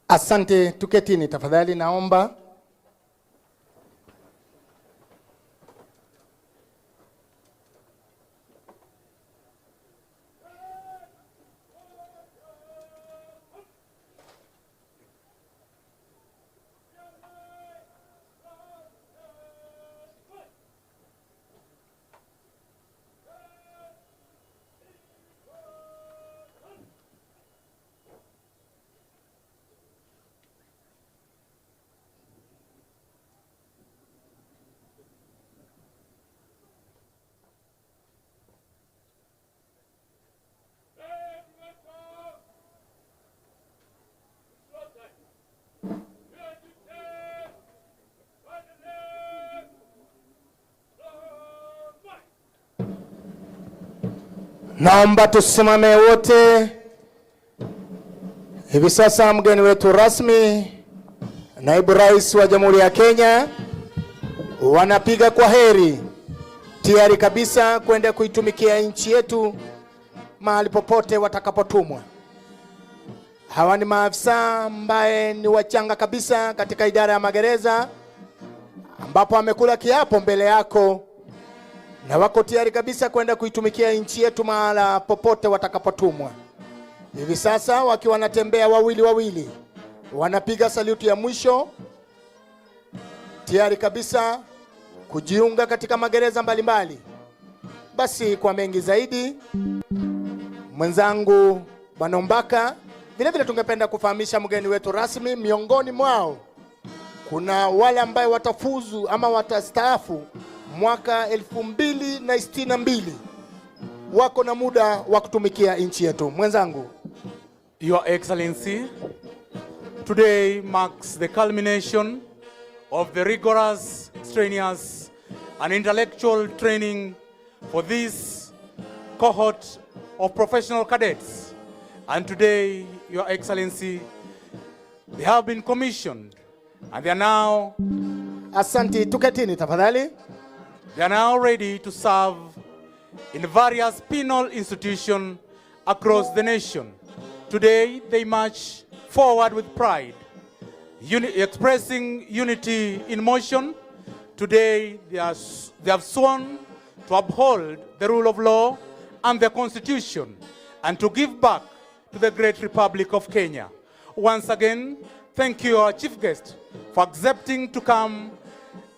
Asante, tuketini tafadhali naomba. Naomba tusimame wote. Hivi sasa mgeni wetu rasmi, naibu rais wa Jamhuri ya Kenya, wanapiga kwa heri, tayari kabisa kwenda kuitumikia nchi yetu mahali popote watakapotumwa. Hawa ni maafisa ambaye ni wachanga kabisa katika idara ya magereza, ambapo amekula kiapo mbele yako na wako tayari kabisa kwenda kuitumikia nchi yetu mahala popote watakapotumwa. Hivi sasa wakiwa wanatembea wawili wawili, wanapiga saluti ya mwisho, tayari kabisa kujiunga katika magereza mbalimbali. Basi kwa mengi zaidi, mwenzangu Bwana Mbaka, vile tungependa kufahamisha mgeni wetu rasmi, miongoni mwao kuna wale ambao watafuzu ama watastaafu mwaka 2062, wako na muda wa kutumikia nchi yetu. Mwenzangu. Your Excellency, today marks the culmination of the rigorous, strenuous and intellectual training for this cohort of professional cadets. And today, Your Excellency, they have been commissioned and they are now... Asante, tuketini tafadhali. They are now ready to serve in various penal institutions across the nation. Today, they march forward with pride, expressing unity in motion. Today, they have sworn to uphold the rule of law and the Constitution and to give back to the great Republic of Kenya. Once again, thank you, our chief guest, for accepting to come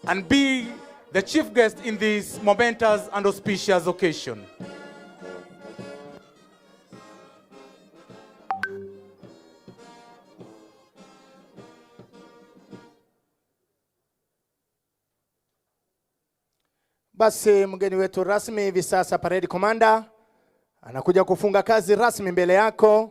and be the chief guest in this momentous and auspicious occasion. Basi mgeni wetu rasmi hivi sasa, parade commander anakuja kufunga kazi rasmi mbele yako.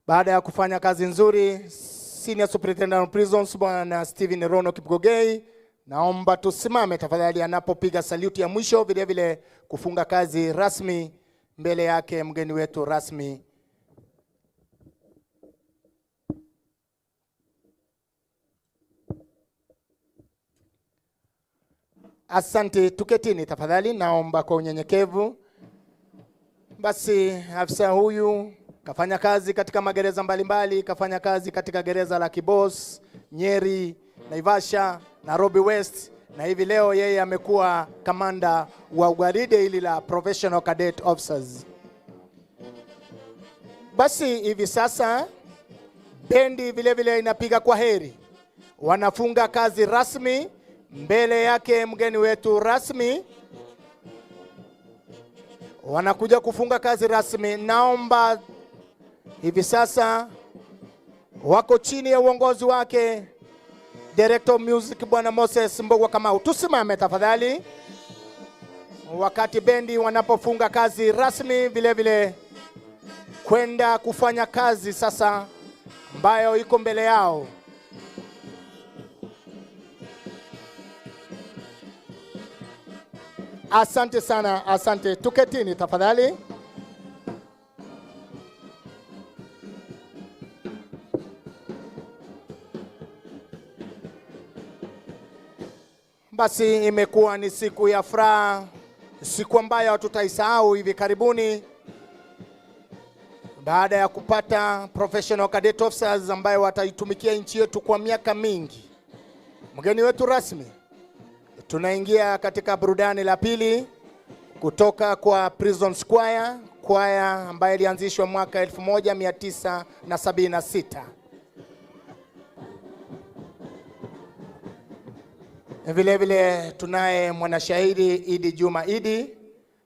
Baada ya kufanya kazi nzuri, Senior Superintendent of Prisons Bwana Stephen Rono Kipgogei, naomba tusimame tafadhali anapopiga saluti ya mwisho, vile kufunga kazi rasmi mbele yake mgeni wetu rasmi. Asante, tuketini tafadhali, naomba kwa unyenyekevu. Basi afisa huyu kafanya kazi katika magereza mbalimbali, kafanya kazi katika gereza la Kibos, Nyeri, Naivasha, Nairobi West, na hivi leo yeye amekuwa kamanda wa gwaride hili la Professional Cadet Officers. Basi hivi sasa bendi vile inapiga kwa heri, wanafunga kazi rasmi mbele yake mgeni wetu rasmi, wanakuja kufunga kazi rasmi. Naomba hivi sasa wako chini ya uongozi wake Director of Music Bwana Moses Mbogwa Kamau, tusimame tafadhali. wakati bendi wanapofunga kazi rasmi, vile vile kwenda kufanya kazi sasa ambayo iko mbele yao. Asante sana, asante. Tuketini tafadhali. Basi imekuwa ni siku ya furaha, siku ambayo hatutaisahau hivi karibuni, baada ya kupata professional cadet officers ambayo wataitumikia nchi yetu kwa miaka mingi. Mgeni wetu rasmi, tunaingia katika burudani la pili kutoka kwa Prison Choir, kwaya ambayo ilianzishwa mwaka 1976. Vile vile tunaye mwanashairi Idi Juma Idi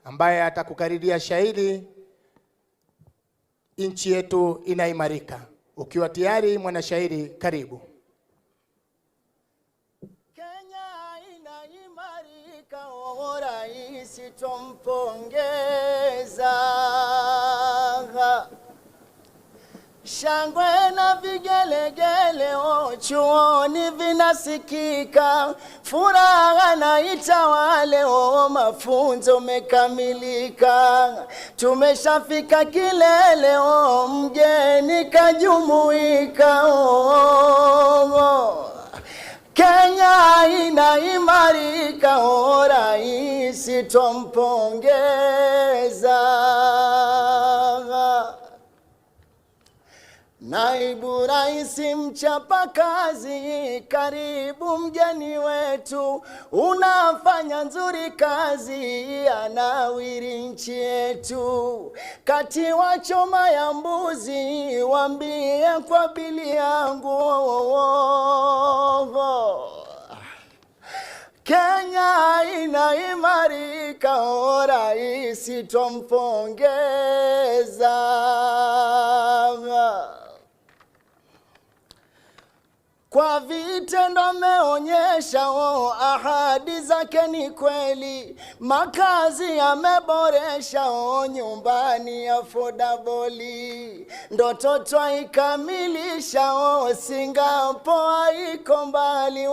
ambaye atakukariria shairi nchi yetu inaimarika. Ukiwa tayari mwanashairi, karibu. Kenya inaimarika, rais tumpongeza. Shangwe na vigelegele chuoni vinasikika, furaha na itawale, mafunzo mekamilika. Tumeshafika kilele, mgeni kajumuika. Kenya inaimarika, rais tumpongeza. Naibu rais mchapa kazi, karibu mgeni wetu, unafanya nzuri kazi, anawiri nchi yetu. Kati wa choma ya mbuzi, wambie kwa bili yangu. Kenya inaimarika, rais tumpongeza. Kwa vitendo ameonyesha, ahadi zake ni kweli. Makazi yameboresha, nyumbani affordable. Ndoto twaikamilisha, Singapore iko mbali.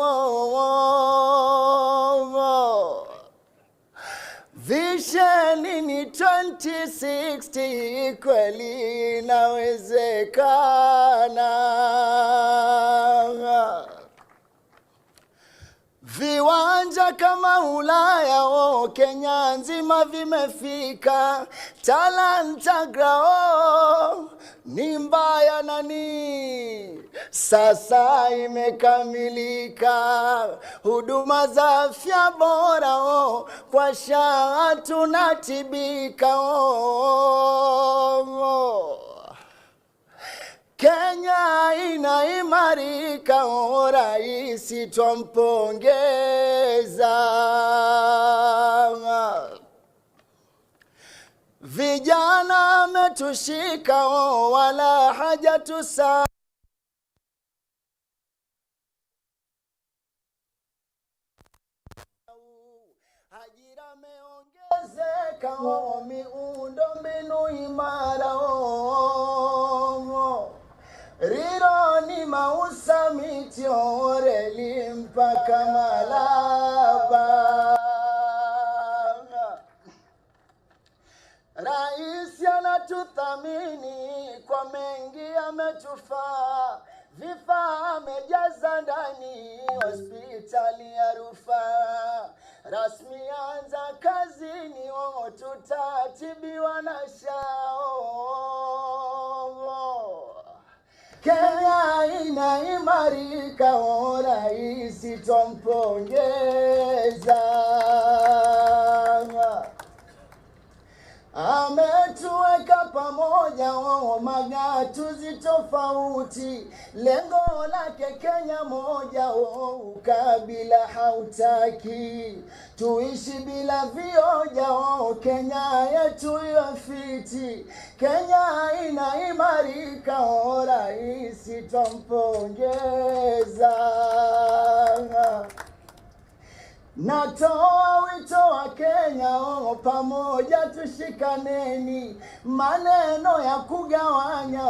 Vision ni 2060, kweli inawezekana. Viwanja kama Ulaya, Kenya nzima vimefika. Talanta grao ni mbaya nani, sasa imekamilika. Huduma za afya bora, kwa SHA tunatibika. Kenya inaimarika, rais tumpongeza. Vijana ametushika, wala hajatusa. Ajira meongezeka, miundo mbinu imara. Riro ni mausamiti, reli mpaka Malaba. Rais anatuthamini, kwa mengi ametufaa. Vifaa amejaza ndani, hospitali ya rufaa. Rasmi anza kazini, tutatibiwa na SHA. Kenya inaimarika, rais tumpongeza. Ametuweka pamoja, magatuzi tofauti. Lengo lake Kenya moja, ukabila hautaki. Tuishi bila vioja, Kenya yetu yafiti. Kenya inaimarika, rais tumpongeza. Natoa wito wa Kenya, pamoja tushikaneni, maneno ya kugawanya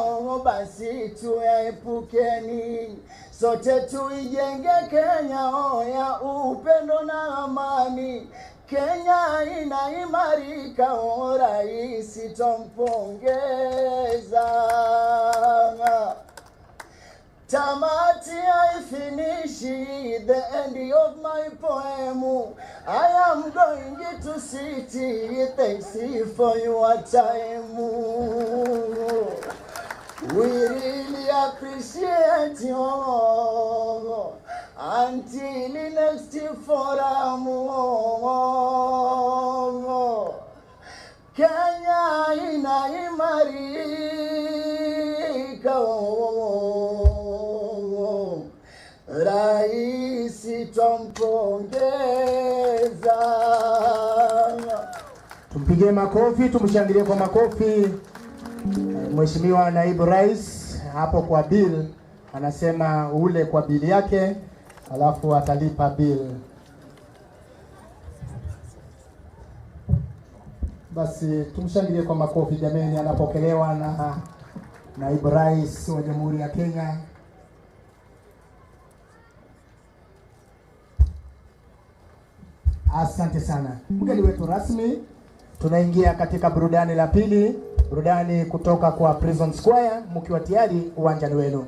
basi tuyaepukeni. Sote tuijenge Kenya ya upendo na amani. Kenya inaimarika, rais tumpongeza. Tamati haifinishi, the end of my poem. I am going to city, thanks for your time. We really appreciate you until the next forum. Kenya inaimarika, rais tumpongeza. Tumpige makofi, tumshangilie kwa makofi. Mheshimiwa Naibu Rais hapo kwa bill anasema ule kwa bill yake alafu atalipa bill. Basi tumshangilie kwa makofi jameni, anapokelewa na Naibu Rais wa Jamhuri ya Kenya. Asante sana. Mgeni wetu rasmi, tunaingia katika burudani la pili, burudani kutoka kwa Prison Square. Mkiwa tayari, uwanjani wenu.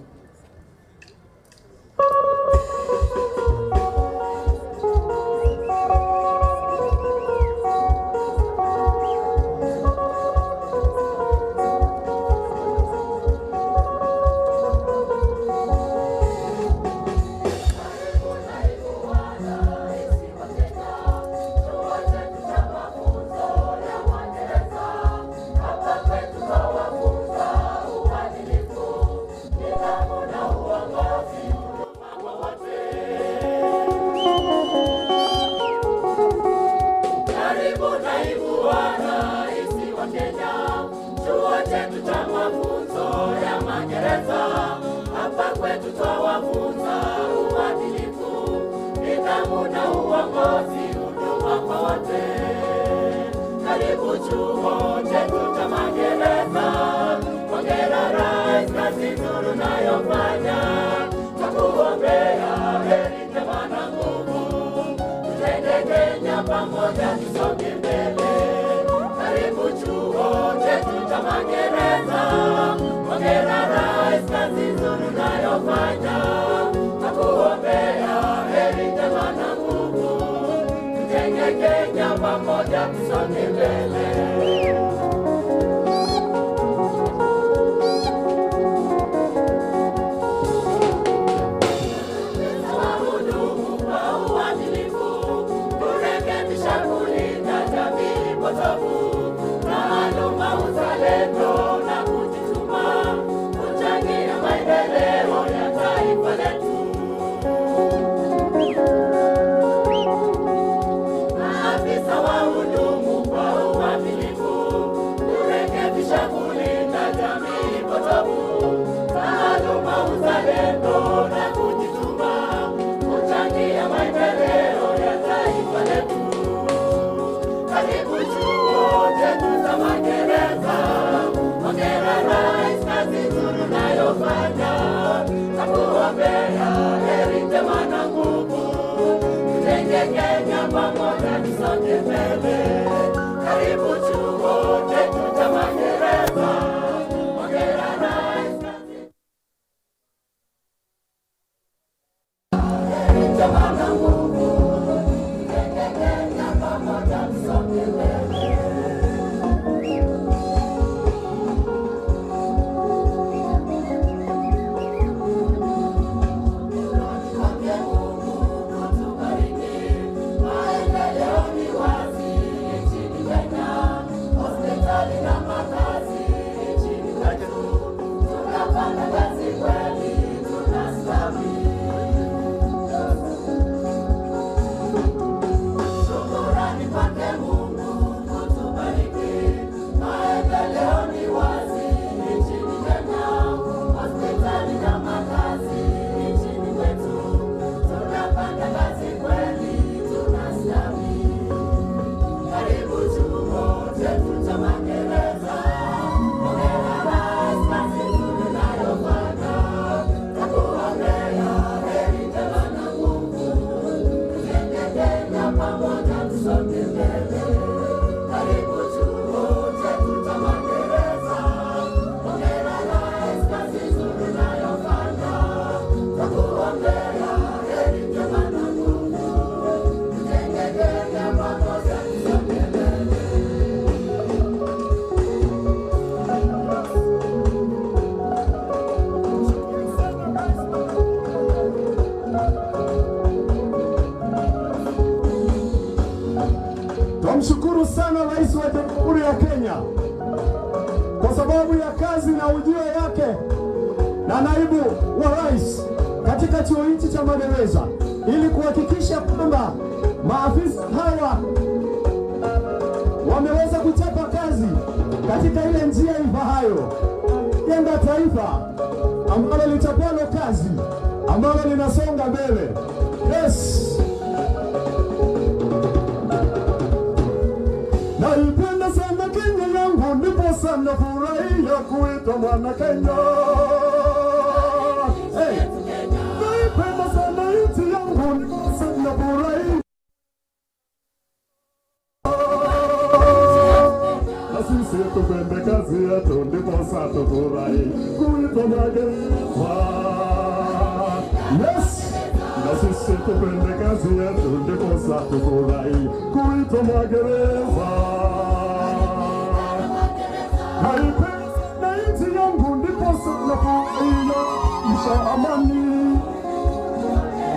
Karibu chuo chetu cha magereza. Tunamshukuru sana Rais wa Jamhuri ya Kenya kwa sababu ya kazi na ujio yake na naibu wa rais katika chuo hichi cha magereza ili kuhakikisha kwamba maafisa hawa wameweza kuchapa kazi katika ile njia ifahayo, jenga taifa ambalo litapalo kazi, ambalo linasonga mbele. Yes. Naipenda sana Kenya yangu, ndipo sana furahia kuitwa mwana Kenya. Hey. Naipenda sana nchi yangu, ndipo sana furahia. Na sisi tupende kazi yetu, ndipo sana furahia kuitwa magereza. Yes. Na sisi tupende kazi yetu, ndipo sana furahia kuitwa magereza. Na nchi yangu ndipo sana furahia isha amani.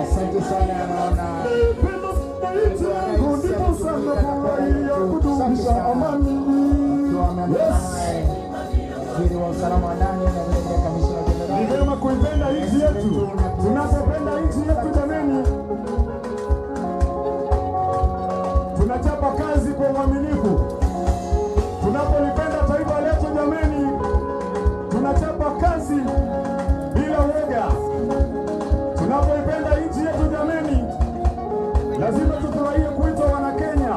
Asante sana, naona Na nchi yangu ndipo sana furahia kudumisha amani. waziri wa usalama wa ndani na vile kamishna jenerali. Ni vyema kuipenda nchi yetu. Tunapopenda nchi yetu jameni, tunachapa kazi kwa uaminifu. Tunapolipenda taifa letu jameni, tunachapa kazi bila woga. Tunapoipenda nchi yetu jameni, lazima tufurahie kuitwa wana Kenya.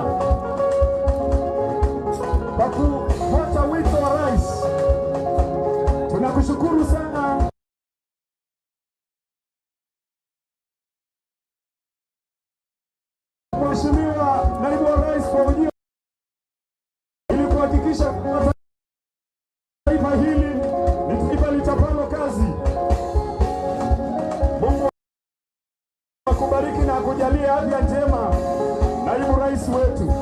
Kwa kufuata wito wa rais, tunakushukuru sana. Mheshimiwa Naibu wa Rais kwa ujio ili kuhakikisha kwamba taifa hili ni taifa litapalo kazi. Mungu akubariki na akujalie afya njema, Naibu Rais wetu.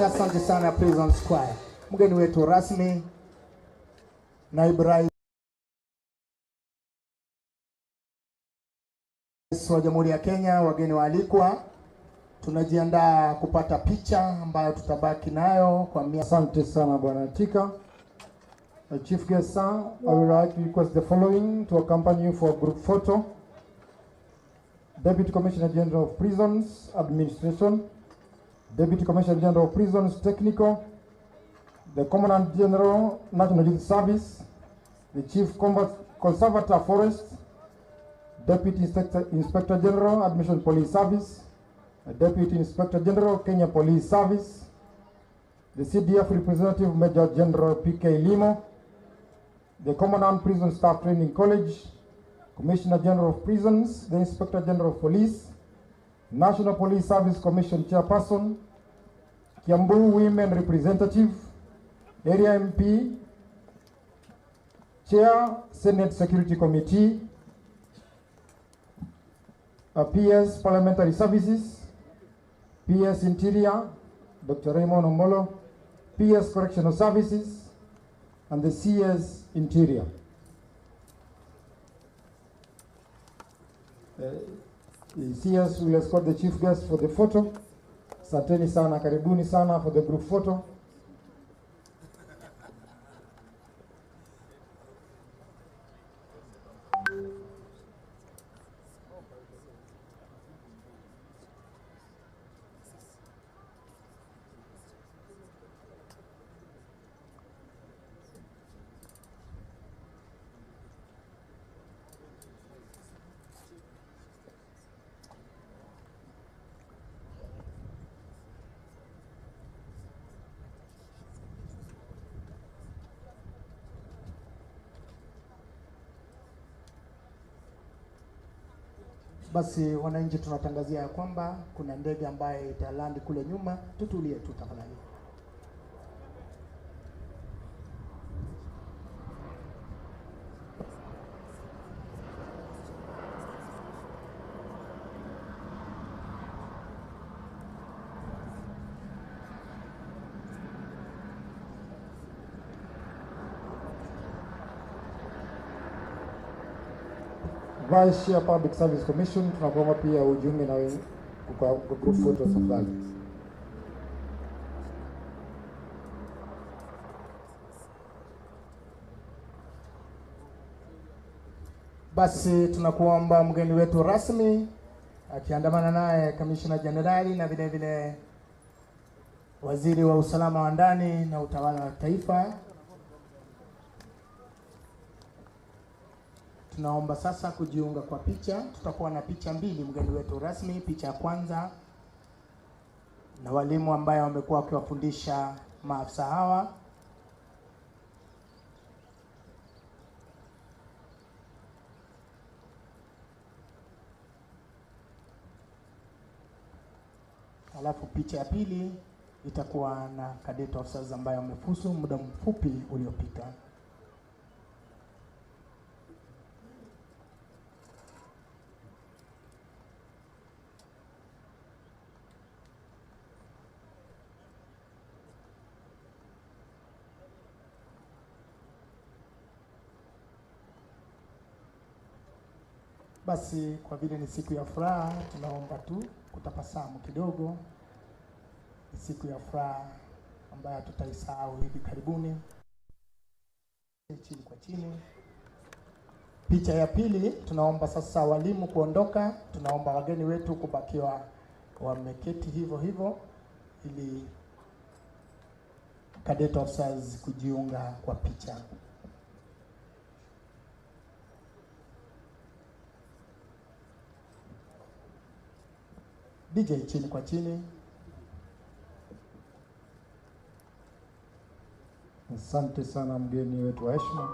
Asante sana Prison Square. Mgeni wetu rasmi, Naibu Rais wa Jamhuri ya Kenya, wageni waalikwa, tunajiandaa kupata picha ambayo tutabaki nayo kwa miaka. Asante sana Bwana Tika. Chief Guest sir, I would like to request the following to accompany you for a group photo. Deputy Commissioner General of Prisons Administration, Deputy Commissioner General of Prisons Technical, the Commandant General National Youth Service, the Chief Conservator Forest, Deputy Inspector General Admission Police Service, Deputy Inspector General Kenya Police Service, the CDF Representative Major General PK Limo, the Commandant Prison Staff Training College, Commissioner General of Prisons, the Inspector General of Police, National Police Service Commission Chairperson, Kiambu Women Representative, Area MP, Chair, Senate Security Committee, PS Parliamentary Services, PS Interior, Dr. Raymond Omolo, PS Correctional Services, and the CS Interior. The CS will escort the chief guest for the photo. Asanteni sana, karibuni sana for the group photo. Basi wananchi, tunatangazia ya kwamba kuna ndege ambaye italandi kule nyuma. Tutulie tu tafadhali. Vice Chair Public Service Commission, tunakuomba pia ujiunge na kwa group photos tafadhali. Basi tunakuomba mgeni wetu rasmi akiandamana naye Kamishna Jenerali na vile vile Waziri wa Usalama wa Ndani na Utawala wa Taifa. Tunaomba sasa kujiunga kwa picha. Tutakuwa na picha mbili, mgeni wetu rasmi. Picha ya kwanza na walimu ambao wamekuwa wakiwafundisha maafisa hawa. Alafu picha ya pili itakuwa na cadet officers ambao wamefuzu muda mfupi uliopita. Basi kwa vile ni siku ya furaha, tunaomba tu kutabasamu kidogo. Ni siku ya furaha ambayo tutaisahau hivi karibuni. Chini kwa chini. Picha ya pili, tunaomba sasa walimu kuondoka. Tunaomba wageni wetu kubakiwa wameketi hivyo hivyo ili cadet officers kujiunga kwa picha. DJ chini kwa chini. Asante sana mgeni wetu wa heshima.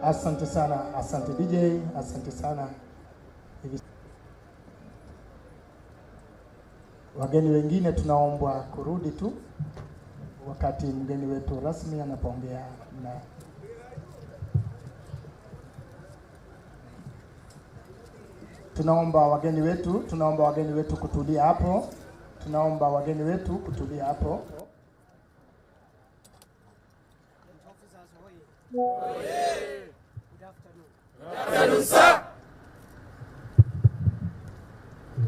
Asante sana, asante DJ, asante sana. Wageni wengine tunaombwa kurudi tu wakati mgeni wetu rasmi anapoongea. Na tunaomba wageni wetu kutulia hapo. Tunaomba wageni wetu kutulia hapo. Afternoon, sir.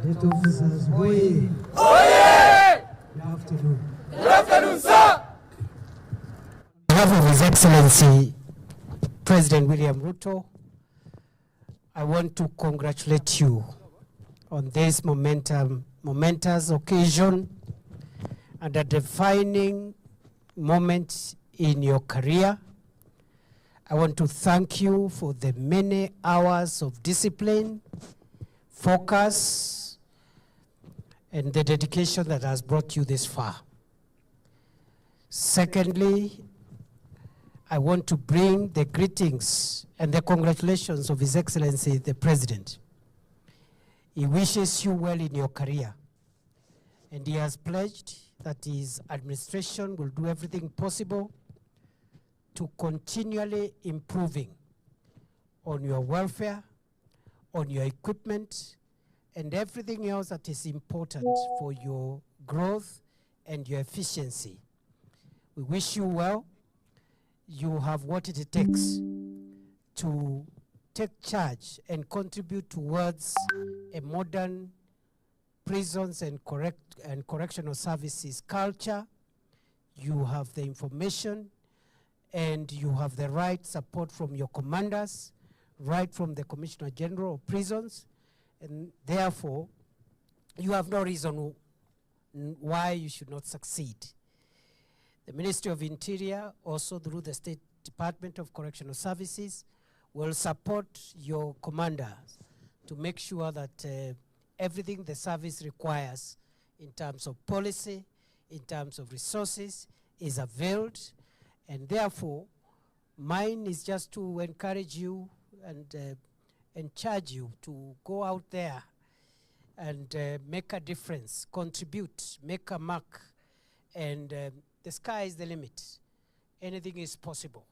Cadet officers, boy. Oye! Good afternoon. Good afternoon, sir. On behalf of His Excellency President William Ruto, I want to congratulate you on this momentous occasion and a defining moment in your career. I want to thank you for the many hours of discipline, focus, and the dedication that has brought you this far. Secondly, I want to bring the greetings and the congratulations of His Excellency the President. He wishes you well in your career, and he has pledged that his administration will do everything possible to continually improving on your welfare, on your equipment, and everything else that is important for your growth and your efficiency. We wish you well. You have what it takes to take charge and contribute towards a modern prisons and correctional services culture. You have the information and you have the right support from your commanders, right from the Commissioner General of Prisons, and therefore you have no reason why you should not succeed. The Ministry of Interior, also through the State Department of Correctional Services, will support your commanders to make sure that everything the service requires in terms of policy, in terms of resources, is availed. And therefore, mine is just to encourage you and charge you to go out there and make a difference, contribute, make a mark. And the sky is the limit. Anything is possible.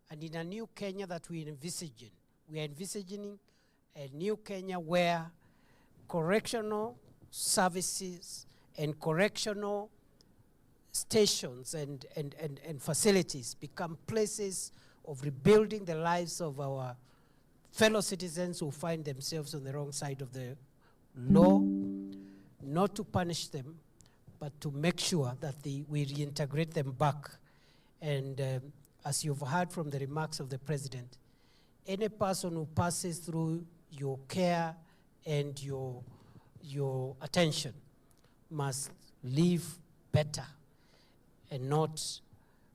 And in a new Kenya that we are envisaging a new Kenya where correctional services and correctional stations and facilities become places of rebuilding the lives of our fellow citizens who find themselves on the wrong side of the law, not to punish them, but to make sure that we reintegrate them back. And as you've heard from the remarks of the President, any person who passes through your care and your attention must live better and not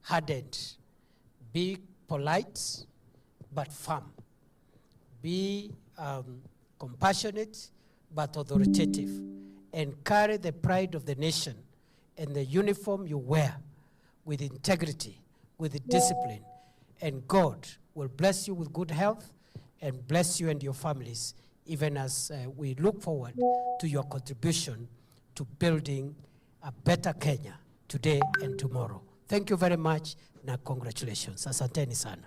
hardened. Be polite, but firm. Be compassionate, but authoritative. And carry the pride of the nation and the uniform you wear with integrity, with discipline. And God will bless you with good health and bless you and your families, even as we look forward to your contribution to building a better Kenya today and tomorrow. Thank you very much, na congratulations. Asanteni sana.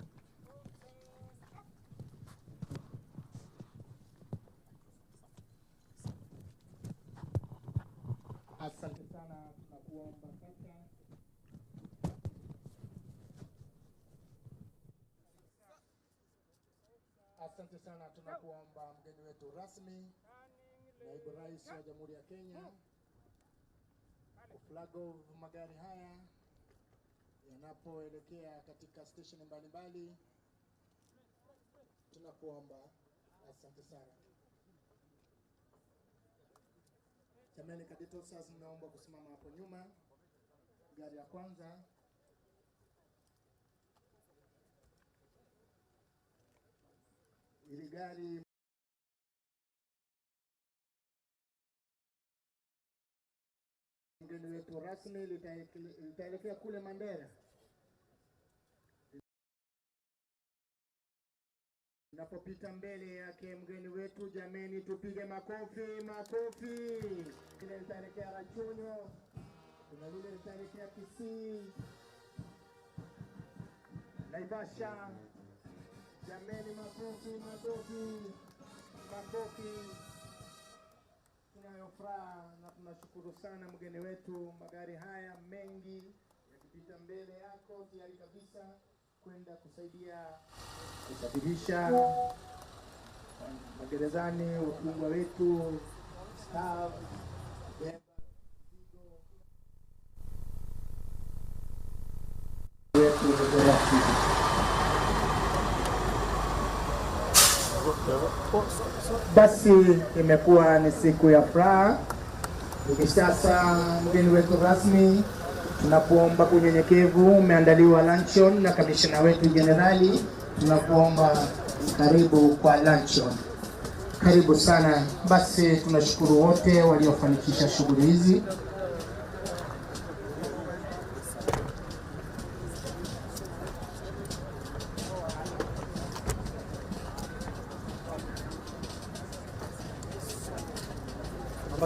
Asante sana, tunakuomba sasa. Asante sana, tunakuomba mgeni wetu rasmi, Naibu Rais wa Jamhuri ya Kenya, flag of magari haya yanapoelekea katika station mbalimbali. Tunakuomba, asante sana. Jamani, Cadet officers, naomba kusimama hapo nyuma. Gari ya kwanza. Ili gari mgeni wetu rasmi litaelekea kule Mandera. Napopita mbele yake mgeni wetu, jameni, tupige makofi, makofi. Ile litaelekea Rachunyo, kuna lile litaelekea Kisii, Naivasha. Jameni, makofi, makofi, makofi. Tunayo furaha na tunashukuru sana mgeni wetu. Magari haya mengi yakipita mbele yako tayari kabisa kwenda kusaidia kusafirisha magerezani wafungwa wetu, staff, basi imekuwa ni siku ya furaha. Hivi sasa mgeni wetu rasmi, tunakuomba kwa unyenyekevu, umeandaliwa luncheon na kamishna wetu jenerali. Tunakuomba karibu kwa luncheon. Karibu sana. Basi tunashukuru wote waliofanikisha shughuli hizi.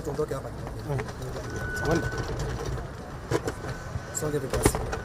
Tuondoke hapa. Songe tu basi.